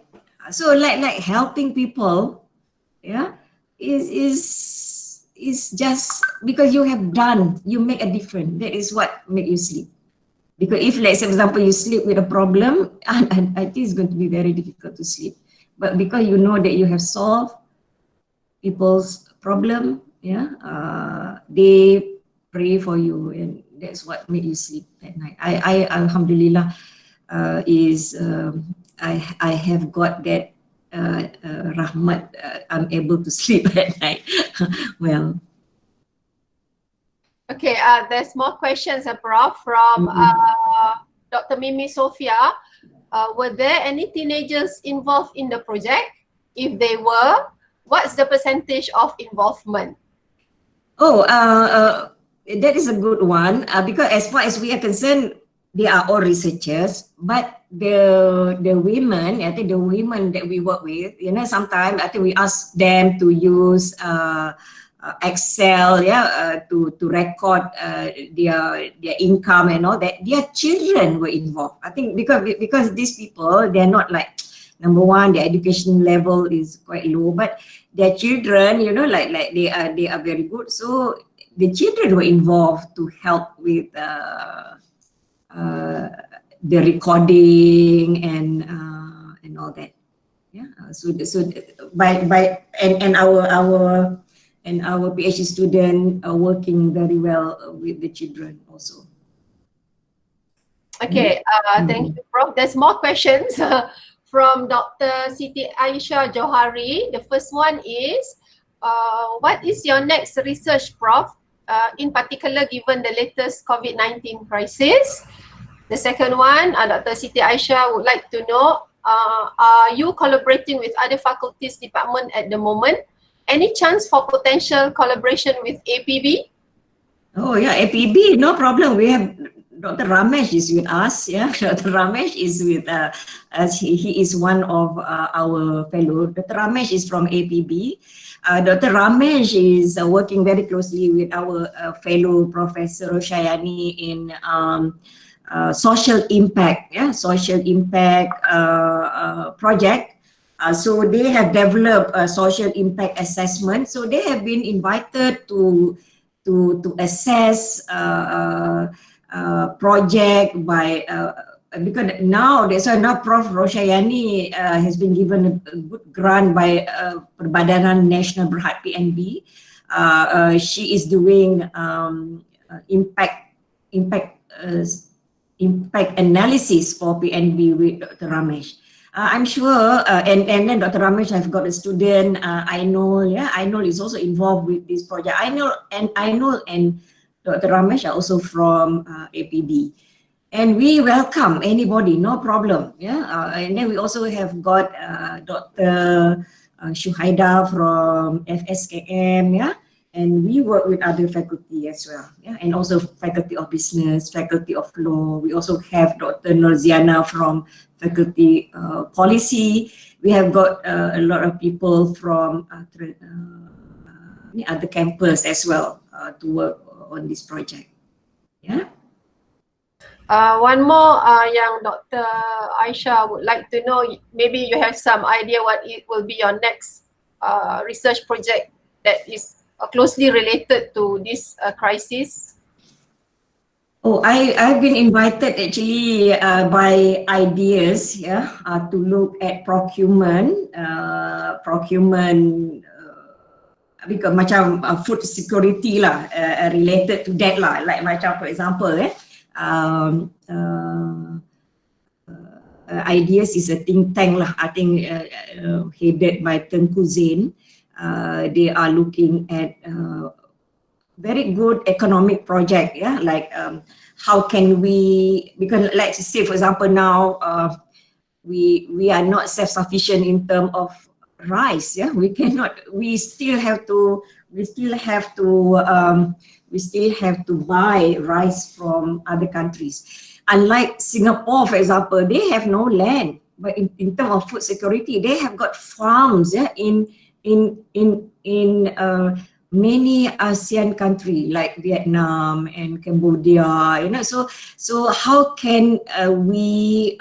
So like helping people, is just because you make a difference. That is what make you sleep. Because if, let's say, for example, you sleep with a problem, I think it's going to be very difficult to sleep. But because you know that you have solved people's problem, they pray for you, and that's what make you sleep at night. I Alhamdulillah, I have got that rahmat. I'm able to sleep at night. Well. Okay, there's more questions, Prof, from Dr. Mimi Sophia. Were there any teenagers involved in the project? If they were, what's the percentage of involvement? Oh, that is a good one, because as far as we are concerned, they are all researchers, but the women, I think the women that we work with, sometimes I think we ask them to use Excel, to record their income and all that. Their children were involved. I think because these people, they're not like, number one, their education level is quite low, but their children, like they are very good. So the children were involved to help with the recording and all that. Yeah. So by our PhD student are working very well with the children also. Okay, thank you, Prof. There's more questions from Dr. Siti Aisha Johari. The first one is, what is your next research, Prof? In particular, given the latest COVID-19 crisis. The second one, Dr. Siti Aisha would like to know, are you collaborating with other faculties department at the moment? Any chance for potential collaboration with APB? Oh yeah, APB, no problem. We have Dr. Ramesh is with us. Yeah, Dr. Ramesh is with us. He is one of our fellow. Dr. Ramesh is from APB. Dr. Ramesh is working very closely with our fellow Professor Roshayani in social impact. Social impact project. So they have developed a social impact assessment. So they have been invited to assess project by because now Prof. Roshayani has been given a good grant by Perbadanan Nasional Berhad PNB. She is doing impact analysis for PNB with Dr. Ramesh. I'm sure, and then Dr. Ramesh, I've got a student, Ainul is also involved with this project. Ainul and Dr. Ramesh are also from APB. And we welcome anybody, no problem. And then we also have got Dr. Shuhaida from FSKM, and we work with other faculty as well, and also Faculty of Business, Faculty of Law. We also have Dr. Nurziana from Faculty Policy. We have got a lot of people from other campus as well to work on this project. One more yang Dr. Aisha would like to know, maybe you have some idea what it will be your next research project that is closely related to this crisis. Oh, I've been invited actually by ideas, yeah, to look at procurement, because macam food security lah, related to that lah. Like macam for example, ideas is a think tank lah. I think headed by Tengku Zain. They are looking at very good economic project, yeah, like how can we, because let's say for example now we are not self-sufficient in terms of rice, yeah, we still have to buy rice from other countries. Unlike Singapore, for example, they have no land, but in terms of food security, they have got farms, yeah, in many ASEAN countries like Vietnam and Cambodia, you know. So how can we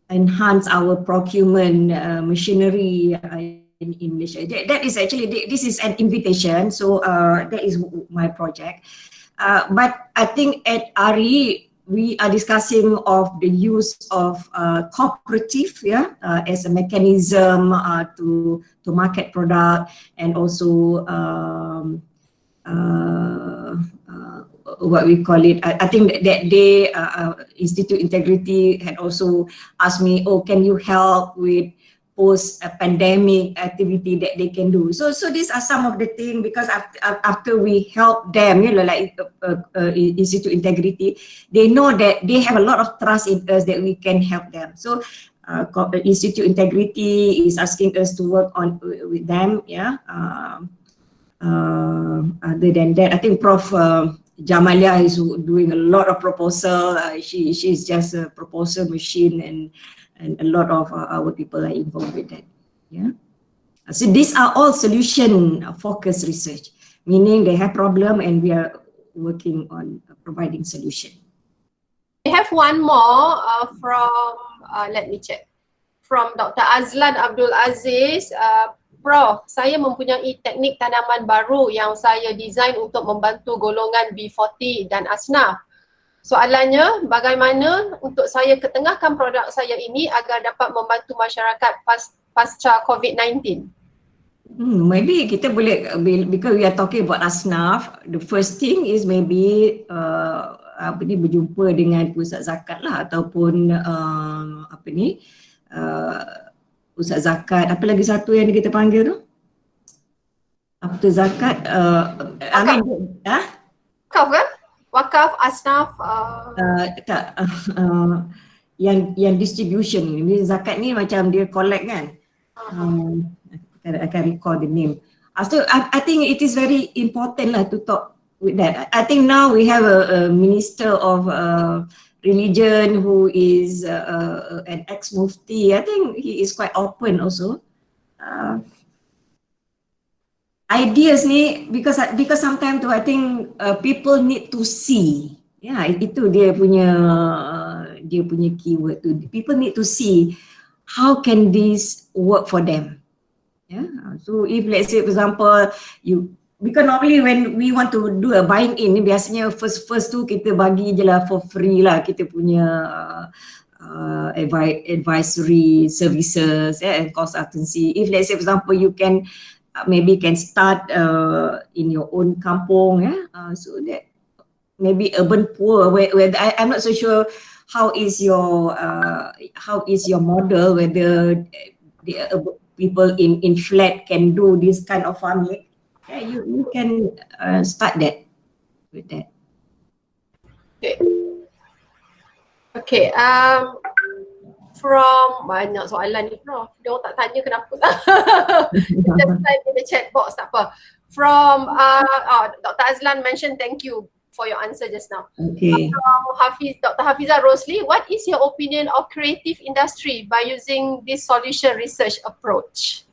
enhance our procurement machinery in Malaysia? That is actually, this is an invitation. So that is my project. But I think at ARI, we are discussing of the use of cooperative, yeah, as a mechanism to market product, and also what we call it. I think that day Institute Integrity had also asked me, oh, can you help with post-pandemic activity that they can do. So these are some of the things, because after we help them, you know, like Institute Integrity, they know that they have a lot of trust in us that we can help them. So Institute Integrity is asking us to work on with them, yeah. Other than that, I think Prof. Jamalia is doing a lot of proposal. She's just a proposal machine, and a lot of our people are involved with that. Yeah. So these are all solution focused research, meaning they have problem and we are working on providing solution. I have one more from, let me check, from Dr. Azlan Abdul Aziz. Prof, saya mempunyai teknik tanaman baru yang saya design untuk membantu golongan B40 dan asnaf. Soalannya, bagaimana untuk saya ketengahkan produk saya ini agar dapat membantu masyarakat pasca COVID-19? Maybe kita boleh, because we are talking about asnaf, the first thing is maybe berjumpa dengan pusat zakat lah, ataupun pusat zakat. Apa lagi satu yang kita panggil tu? Apa tu zakat? Wakaf kan? Wakaf, asnaf, yang distribution ni, zakat ni macam dia collect kan. I can recall the name. So I think it is very important lah to talk with that. I think now we have a minister of religion who is an ex-mufti. I think he is quite open also. Ideas ni, because sometimes I think people need to see. Yeah, itu dia punya keyword tu. People need to see how can this work for them. Yeah. So if let's say for example because normally when we want to do a buying in, biasanya first tu kita bagi je lah for free lah kita punya advisory services, and consultancy. If let's say for example you can maybe can start in your own kampung, so that maybe urban poor, where I'm not so sure how is your model, whether the people in flat can do this kind of farming. Yeah, you can start that with that. Okay. From banyak soalan ni, Prof. Dia orang tak tanya kenapa. Just type in the chat box, tak apa. From Dr. Azlan mentioned thank you for your answer just now. Okay. Dr. Hafizah Rosli, what is your opinion of creative industry by using this solution research approach?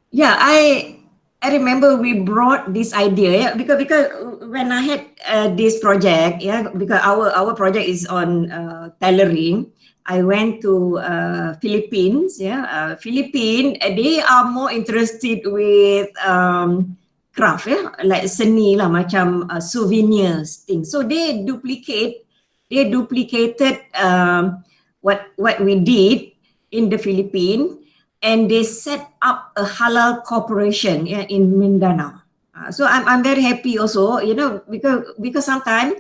Yeah, I remember we brought this idea, because when I had this project, because our project is on tailoring. I went to Philippines. Philippines, they are more interested with craft, like seni lah, macam souvenirs thing. So they duplicated what we did in the Philippines, and they set up a halal corporation in Mindanao. So I'm very happy also, because sometimes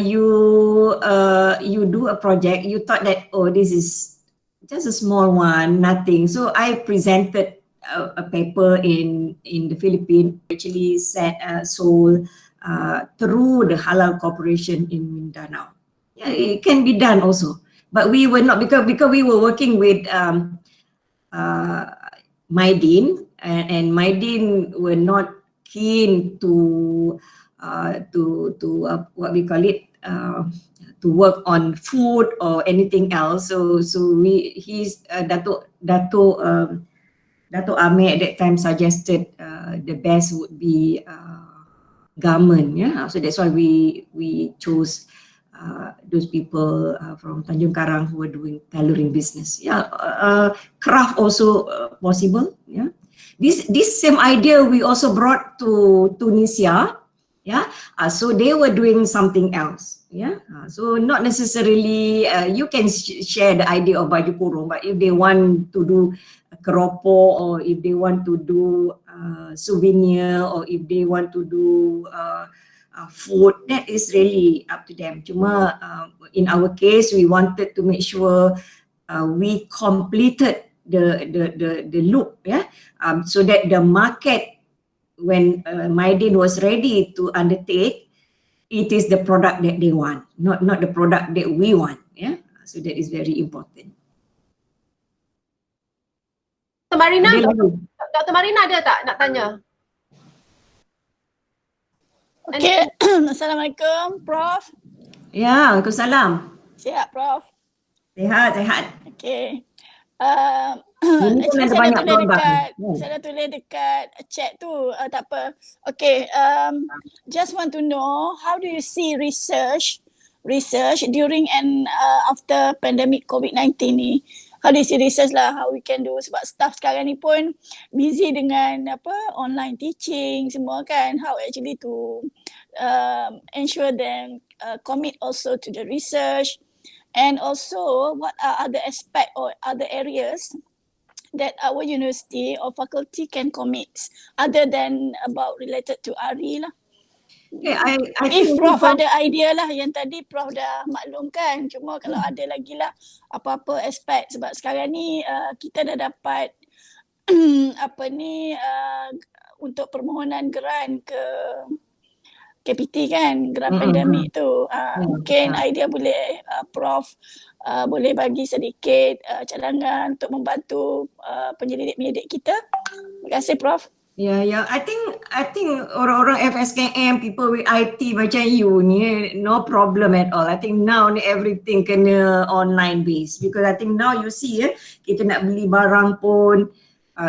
you do a project, you thought that, oh, this is just a small one, nothing. So I presented a paper in the Philippines, actually sold through the halal corporation in Mindanao. Yeah, it can be done also, but we were not, because we were working with Maidin, and Maidin were not keen to what we call it, to work on food or anything else. So he's Dato Amir at that time suggested the best would be garment. Yeah, so that's why we chose those people from Tanjung Karang who were doing tailoring business. Yeah, craft also possible. Yeah, this same idea we also brought to Tunisia. Yeah, so they were doing something else. Yeah, so not necessarily you can share the idea of baju kurung, but if they want to do keropok, or if they want to do souvenir, or if they want to do food, that is really up to them. Cuma in our case, we wanted to make sure we completed the loop, so that the market, when Maidin was ready to undertake, it is the product that they want, not the product that we want. Yeah, so that is very important. Dr. Marina, Dr. Marina ada tak nak tanya? Okay. Assalamualaikum, Prof. Ya, Waalaikumsalam. Sihat, Prof? Sihat. Okay. Ini pun ada banyak produk. Saya dah tulis dekat chat tu, tak apa. Okay, just want to know, how do you see research during and after pandemic COVID-19 ni? How do you see research lah, how we can do, sebab staff sekarang ni pun busy dengan online teaching semua kan, how actually to ensure them commit also to the research, and also what are other aspect or other areas that our university or faculty can commit other than about related to ARI lah. Okay, I if Prof ada idea lah, yang tadi Prof dah maklumkan, cuma kalau ada lagi lah apa-apa aspek, sebab sekarang ni kita dah dapat untuk permohonan grant ke KPT kan, grant pandemik tu. Mungkin idea boleh Prof boleh bagi sedikit cadangan untuk membantu penyelidik-penyelidik kita. Terima kasih, Prof. Yeah. I think orang-orang FSKM, people with IT macam you ni, no problem at all. I think now ni everything kena online based, because I think now you see kita nak beli barang pun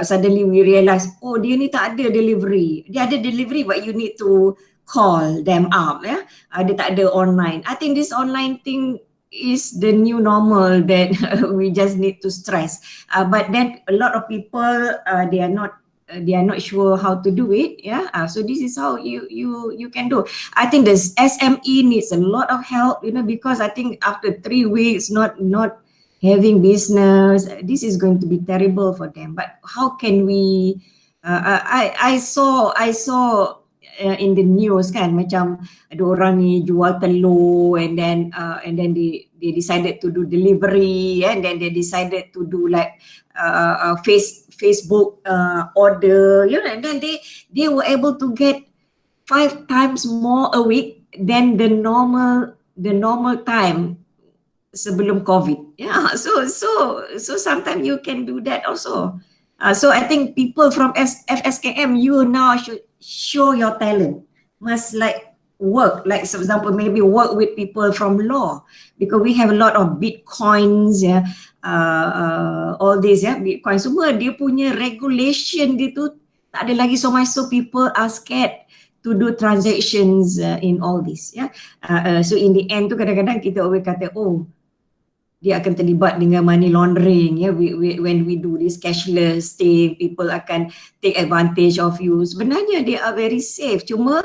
suddenly we realise, oh dia ni tak ada delivery. Dia ada delivery but you need to call them up. Dia tak ada online. I think this online thing is the new normal that we just need to stress. But then a lot of people they are not sure how to do it. So this is how you can do. I think this SME needs a lot of help, because I think after 3 weeks not having business, this is going to be terrible for them. But how can we I saw in the news kan, macam ada orang ni jual telur, and then they decided to do delivery, and then they decided to do like Facebook order, and then they were able to get 5 times more a week than the normal time sebelum COVID. So sometimes you can do that also. So I think people from FSKM, you now should show your talent. Must like work, like for example, maybe work with people from law, because we have a lot of bitcoins, all this, bitcoin semua dia punya regulation dia tu tak ada lagi so much, so people are scared to do transactions in all this. So in the end tu kadang-kadang kita always kata, oh, dia akan terlibat dengan money laundering. When we do this cashless thing, people akan take advantage of you. Sebenarnya they are very safe, cuma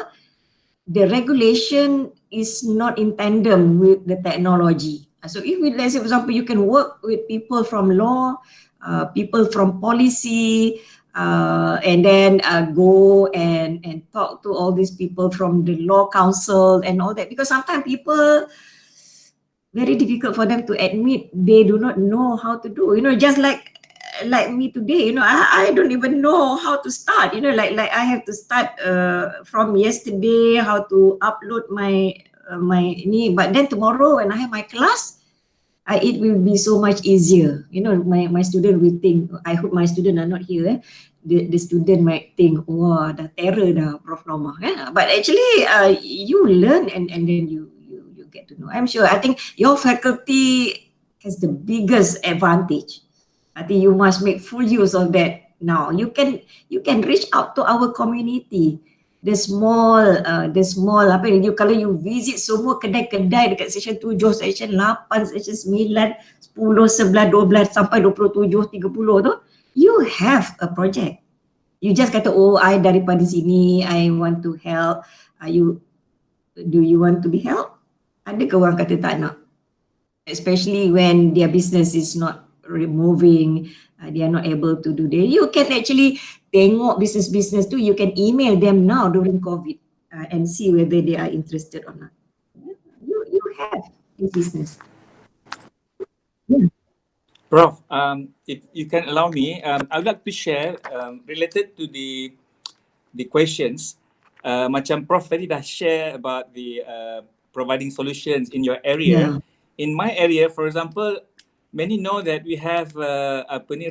the regulation is not in tandem with the technology. So if let's say for example you can work with people from law, people from policy, and then go and talk to all these people from the law council and all that, because sometimes people, very difficult for them to admit they do not know how to do. Just like me today, I don't even know how to start. Like I have to start from yesterday how to upload my but then tomorrow when I have my class, it will be so much easier. My student will think, I hope my student are not here. The student might think, wah, dah terror dah Prof. Normah. But actually, you learn and then you get to know. I'm sure. I think your faculty has the biggest advantage. I think you must make full use of that now. You can reach out to our community. The small apa ni, kalau you visit semua kedai-kedai dekat section 7, section 8, section 9, 10, 11, 12 sampai 27, 30 tu, you have a project. You just kata, oh, I daripada sini, I want to help. Do you want to be helped? Ada ke orang kata tak nak? Especially when their business is not moving, they are not able to do that. You can actually tengok business tu, you can email them now during COVID and see whether they are interested or not. You have this business. Yeah. Prof, if you can allow me, I would like to share related to the questions. Macam Prof tadi dah share about the providing solutions in your area. Yeah. In my area, for example, many know that we have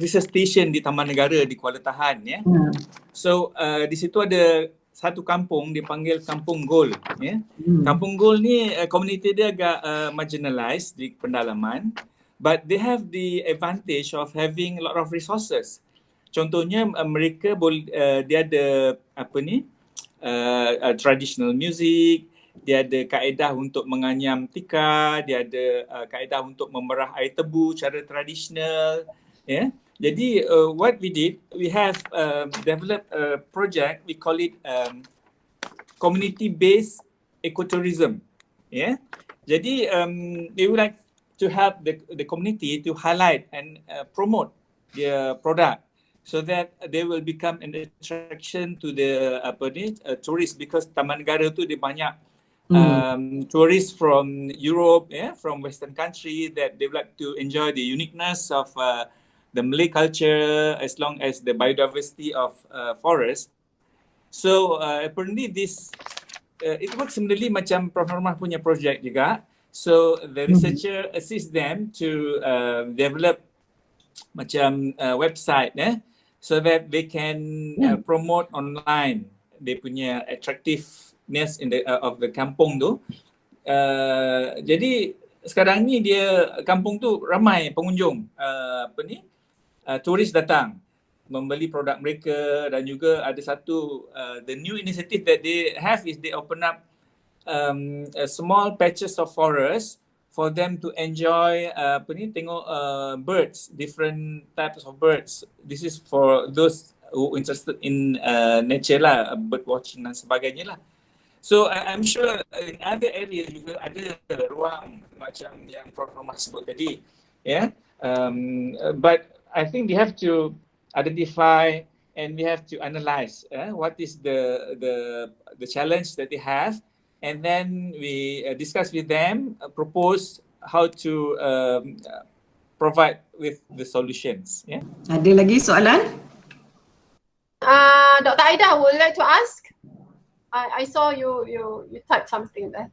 research station di Taman Negara di Kuala Tahan, ya. Yeah. So di situ ada satu kampung dipanggil Kampung Gol, ya. Kampung Gol ni community dia agak marginalized di pedalaman, but they have the advantage of having a lot of resources. Contohnya mereka dia ada traditional music, dia ada kaedah untuk menganyam tikar, dia ada kaedah untuk memerah air tebu cara tradisional, ya. Jadi what we did, we have developed a project, we call it community based ecotourism, ya. Jadi we would like to help the community to highlight and promote their product, so that they will become an attraction to the tourists, because Taman Negara tu dia banyak tourists from Europe, from Western country, that they would like to enjoy the uniqueness of the Malay culture, as long as the biodiversity of forest. So apparently this it works similarly macam Prof. Normah punya project juga. So the researcher assist them to develop macam website, so that they can promote online dia punya attractiveness of the kampung tu. Jadi sekarang ni dia kampung tu ramai pengunjung, turis datang membeli produk mereka, dan juga ada satu the new initiative that they have is they open up a small patches of forest for them to enjoy tengok birds, different types of birds. This is for those who interested in nature lah, bird watching dan sebagainya lah. So I'm sure in other areas juga ada ruang macam yang Prof. Normah sebut tadi, yeah. But I think we have to identify and we have to analyze what is the challenge that they have, and then we discuss with them, propose how to provide with the solutions. Yeah. Ada lagi soalan? Dr. Aida, would you like to ask? I saw you typed something there.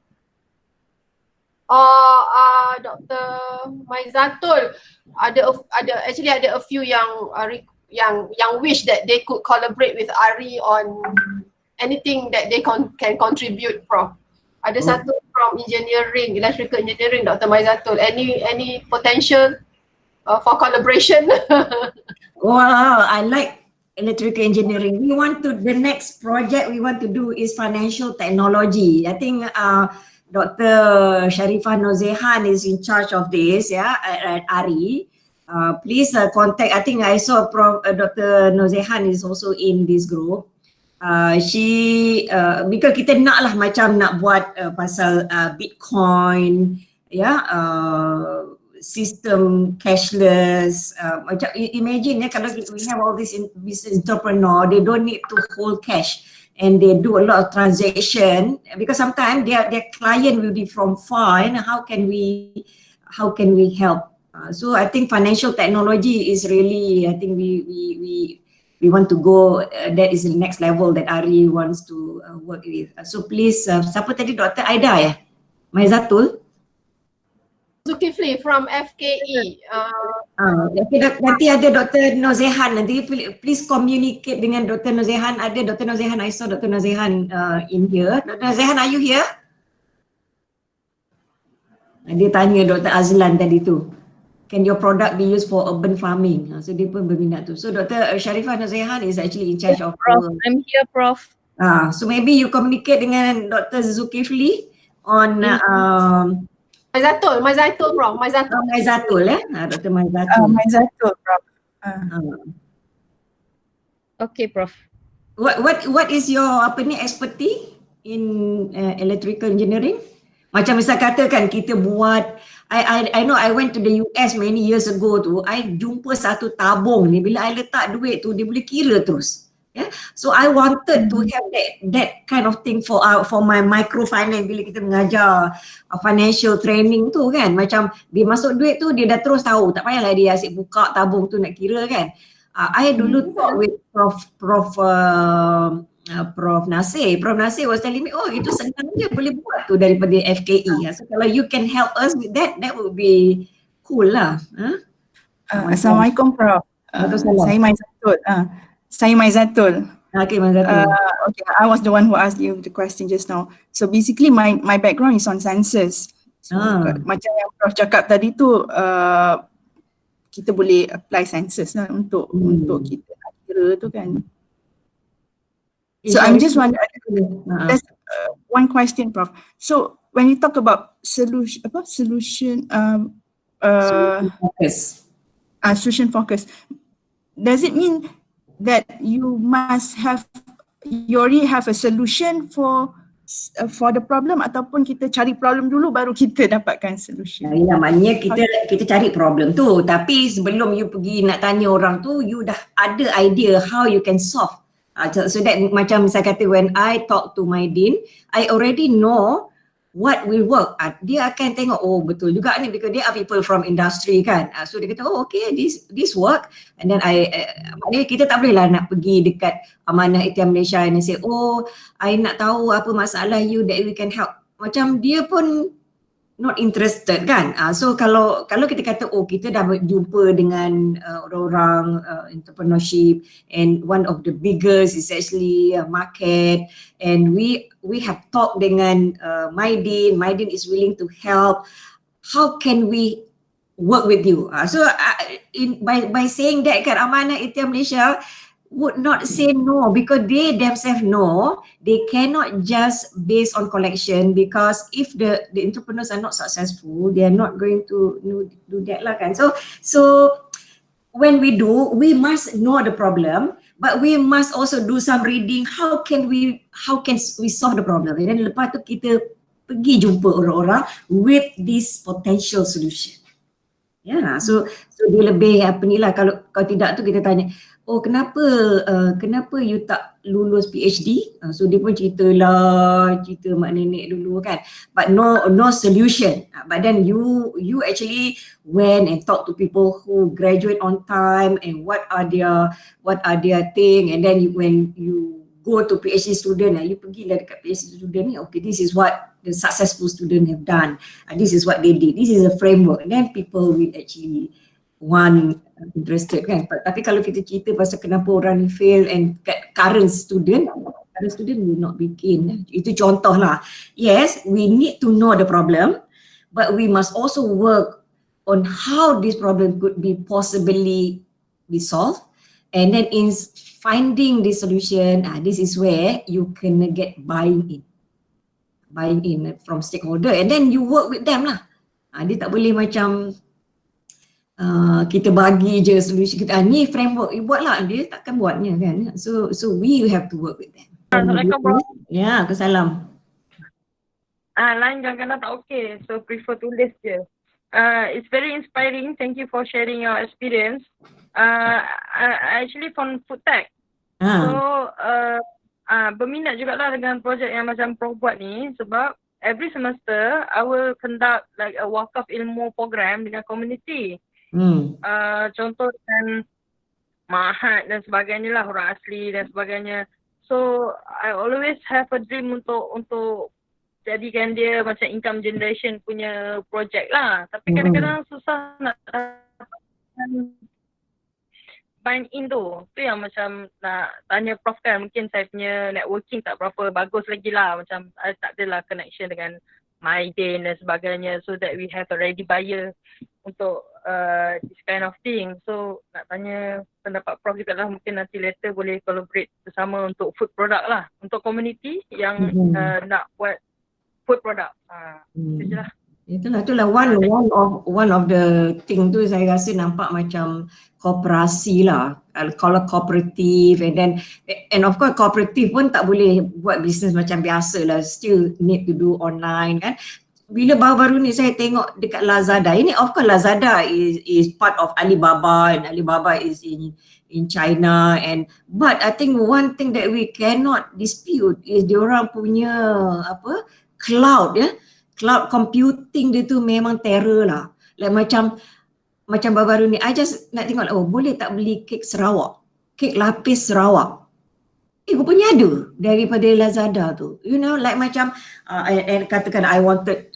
Dr. Maizatul, ada a few yang wish that they could collaborate with ARI on anything that they can contribute, Prof. Ada satu from engineering, electrical engineering, Dr. Maizatul. Any potential for collaboration? Wow, I like electrical engineering. The next project we want to do is financial technology. I think Dr. Sharifah Nozehan is in charge of this, at ARI. Please contact, I think I saw Dr. Nozehan is also in this group. Because kita nak buat pasal Bitcoin, sistem cashless. Macam imagine kalau we have all these business entrepreneur, they don't need to hold cash and they do a lot of transaction because sometimes their client will be from far, and how can we help? So I think financial technology is really, I think we want to go, that is the next level that ARI wants to work with. So please, siapa tadi, Dr. Aida Maizatul? Zulkifli from FKE. Nanti ada Dr. Nozehan, nanti please communicate dengan Dr. Nozehan. Ada Dr. Nozehan, I saw Dr. Nozehan in here. Dr. Nozehan, are you here? Dia tanya Dr. Azlan tadi tu, can your product be used for urban farming? So dia pun berminat tu. So Dr. Sharifah Nozehan is actually in charge of Prof. I'm here, Prof. So maybe you communicate dengan Dr. Zulkifli on Maizatul, Prof. Maizatul. Maizatul, Dr. Maizatul. Maizatul, Prof. Okay, Prof. What is your expertise in electrical engineering? Macam misal katakan kita buat, I know I went to the US many years ago tu, I jumpa satu tabung ni, bila I letak duit tu dia boleh kira terus. So I wanted to have that kind of thing for my microfinance bila kita mengajar financial training tu kan, macam dia masuk duit tu dia dah terus tahu, tak payahlah dia asyik buka tabung tu nak kira kan. I dulu talk with Prof Nasir. Prof Nasir was telling me, oh itu senang je boleh buat tu daripada FKE. So kalau you can help us with that would be cool lah. Assalamualaikum, Prof. Saya Maizatul. Okay, Maizatul. Okay, I was the one who asked you the question just now. So basically my background is on sensors. So, macam yang Prof cakap tadi tu, kita boleh apply sensors lah untuk kita kira tu kan. So I'm just wondering, there's one question, Prof. So when you talk about solution focus, does it mean that you already have a solution for the problem, ataupun kita cari problem dulu baru kita dapatkan solution? Ya, maknanya kita cari problem tu, tapi sebelum you pergi nak tanya orang tu, you dah ada idea how you can solve. So that macam saya kata, when I talk to my dean, I already know what will work. Dia akan tengok, oh betul juga ni, because they are people from industry kan. So dia kata, oh okay, this work. And then maknanya kita tak boleh lah nak pergi dekat Amanah UiTM Malaysia and say, oh I nak tahu apa masalah you that we can help. Macam dia pun not interested kan. So kalau kita kata, oh kita dah jumpa dengan orang-orang entrepreneurship, and one of the biggest is actually market, and we have talked dengan my dean is willing to help, how can we work with you? So by saying that kan, Amanah UiTM Malaysia would not say no, because they themselves know they cannot just based on collection, because if the entrepreneurs are not successful, they are not going to do that lah kan. So when we must know the problem, but we must also do some reading, how can we solve the problem, and then lepas tu kita pergi jumpa orang-orang with this potential solution. So dia lebih kalau tidak tu kita tanya, oh kenapa you tak lulus PhD? So dia pun cerita mak nenek dulu kan, but no solution. But then you actually went and talk to people who graduate on time, and what are their thing, and then when you go to PhD student, you pergilah dekat PhD student ni, okay, this is what the successful student have done, this is what they did, this is a framework, and then people will actually interested kan. Tapi kalau kita cerita pasal kenapa orang ni fail, and current student will not be keen. Itu contoh lah. Yes, we need to know the problem, but we must also work on how this problem could be possibly be solved, and then in finding the solution, this is where you can get buying in. buying in from stakeholder, and then you work with them lah. Dia tak boleh macam kita bagi je solution kita, ni framework you buat lah, dia takkan buatnya kan. So we have to work with them. Assalamualaikum bro. Ya, Waalaikumsalam. Line kadang-kadang tak okay, so prefer tulis je. It's very inspiring. Thank you for sharing your experience. Actually from food tech. So berminat jugalah dengan projek yang macam Prof buat ni, sebab every semester I will conduct like a wakaf ilmu program dengan community. Contoh dengan mahat dan sebagainya lah, orang asli dan sebagainya. So I always have a dream untuk jadikan dia macam income generation punya project lah. Tapi kadang-kadang susah nak bind in tu. Tu yang macam nak tanya Prof kan, mungkin saya punya networking tak berapa bagus lagi lah. Macam tak adalah connection dengan Maiden dan sebagainya, so that we have a ready buyer untuk this kind of thing. So nak tanya pendapat Prof juga lah, mungkin nanti later boleh collaborate bersama untuk food product lah, untuk community yang nak buat food product. Itu je lah. Itulah one of the thing tu saya rasa nampak macam koperasi lah, kalau kooperatif, and of course kooperatif pun tak boleh buat bisnes macam biasa lah, still need to do online kan. Bila baru-baru ni saya tengok dekat Lazada, ini of course Lazada is part of Alibaba, and Alibaba is in China, but I think one thing that we cannot dispute is diorang punya cloud cloud computing dia tu memang terror lah. Like macam baru-baru ni I just nak tengok, boleh tak beli kek Sarawak, kek lapis Sarawak, rupanya ada daripada Lazada tu, you know, like macam and katakan I wanted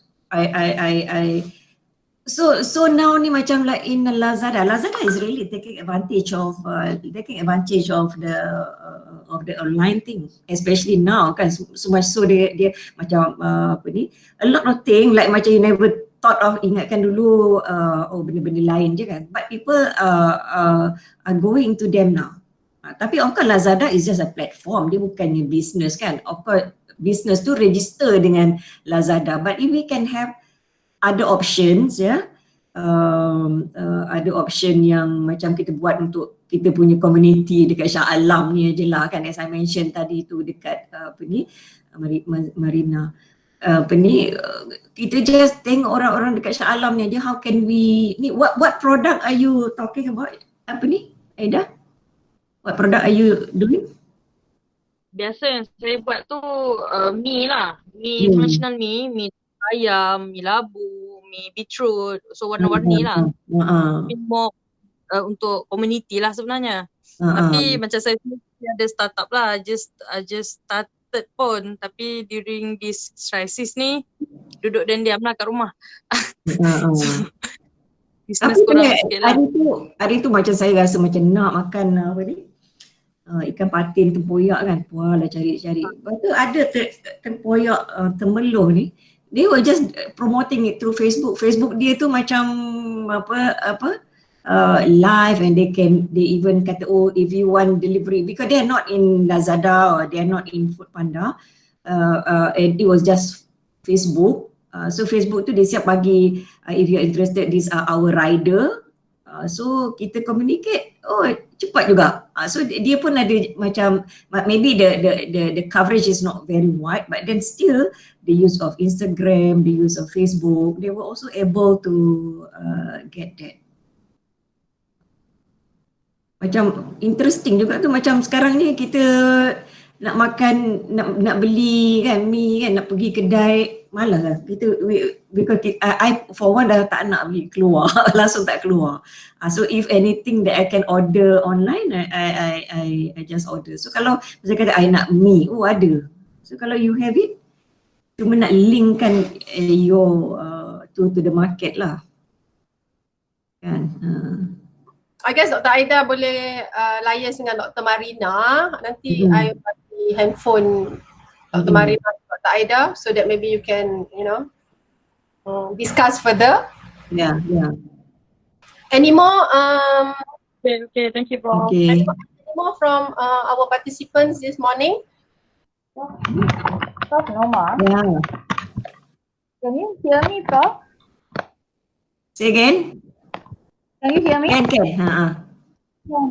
so now ni macam like in Lazada is really taking advantage of the online thing, especially now kan, so much so dia macam a lot of thing like macam you never thought of, ingatkan dulu benda-benda lain je kan, but people are going to them now. Tapi of course Lazada is just a platform, dia bukannya business kan. Of course business tu register dengan Lazada, but if we can have other options ada option yang macam kita buat untuk kita punya community dekat Shah Alam ni je lah kan, as I mentioned tadi tu dekat Marina kita just tengok orang-orang dekat Shah Alam ni aja, how can we ni, what product are you talking about, Aida, what product are you doing? Biasa yang saya buat tu mi lah, mi functional mi ayam, mi labu, mi beetroot, so warna-warni lah. More untuk community lah sebenarnya. Tapi macam saya ada startup lah, just started pun, tapi during this crisis ni duduk dan diam lah kat rumah. So, business kurang sikit lah. Hari tu macam saya rasa macam nak makan ikan patin tempoyak kan, lah cari. Lepas tu ada tempoyak temeluh ni, they were just promoting it through Facebook. Facebook dia tu macam live, and they even kata, if you want delivery, because they are not in Lazada or they are not in Foodpanda, and it was just Facebook. So Facebook tu dia siap bagi, if you are interested, these are our rider. So kita communicate, cepat juga. So dia pun ada macam, maybe the coverage is not very wide, but then still the use of Instagram, the use of Facebook, they were also able to get that. Macam interesting juga tu, macam sekarang ni kita nak makan, nak beli kan mi kan, nak pergi kedai, malas lah kita, because I for one dah tak nak pergi keluar, langsung tak keluar. So if anything that I can order online, I just order. So kalau saya kata I nak mi, ada. So kalau you have it, cuma nak linkkan your to the market lah kan. I guess Dr. Aida boleh liaise dengan Dr. Marina. Nanti I bagi handphone Dr. Marina dan Dr. Aida, so that maybe you can, discuss further. Yeah. Any more? Okay, thank you, Prof. Okay. Any more from our participants this morning? Normah. Yeah. Can you hear me, Prof? Say again? Can you hear me? Can. Yeah,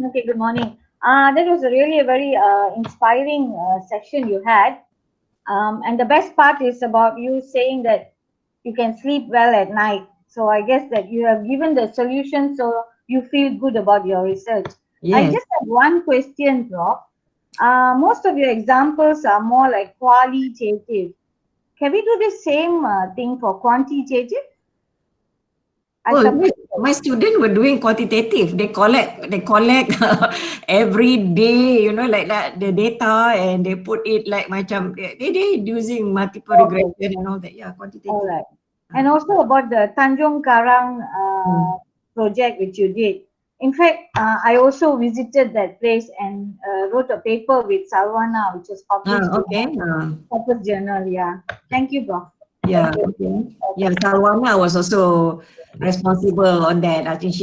okay, good morning. That was really a very inspiring section you had. And the best part is about you saying that you can sleep well at night. So I guess that you have given the solution so you feel good about your research. I Yes. just have one question, Prof. Most of your examples are more like qualitative. Can we do the same thing for quantitative? Oh, my students were doing quantitative. They collect every day, you know, like that, the data, and they put it like macam they using multiple regression and all that. Yeah, quantitative. All right. And also about the Tanjung Karang project which you did. In fact, I also visited that place and wrote a paper with Salwana, which was published in Corpus Journal. Yeah. Thank you, Prof. Yeah, okay. Yeah, Salwana was also responsible on that. I think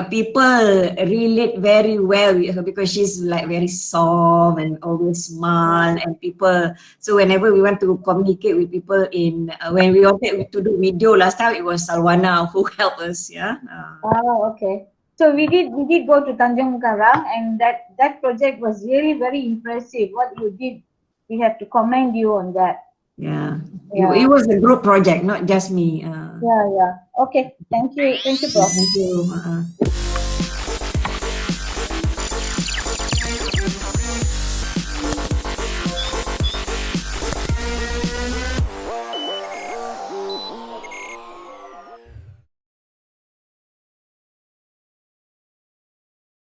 people relate very well with her because she's like very soft and always smile, and people, so whenever we want to communicate with people when we wanted to do video last time, it was Salwana who helped us. Yeah. Oh, okay. So we did go to Tanjung Karang, and that project was really very impressive. What you did, we have to commend you on that. Yeah. It was a group project, not just me. Yeah. Okay. Thank you, Prof. Thank you.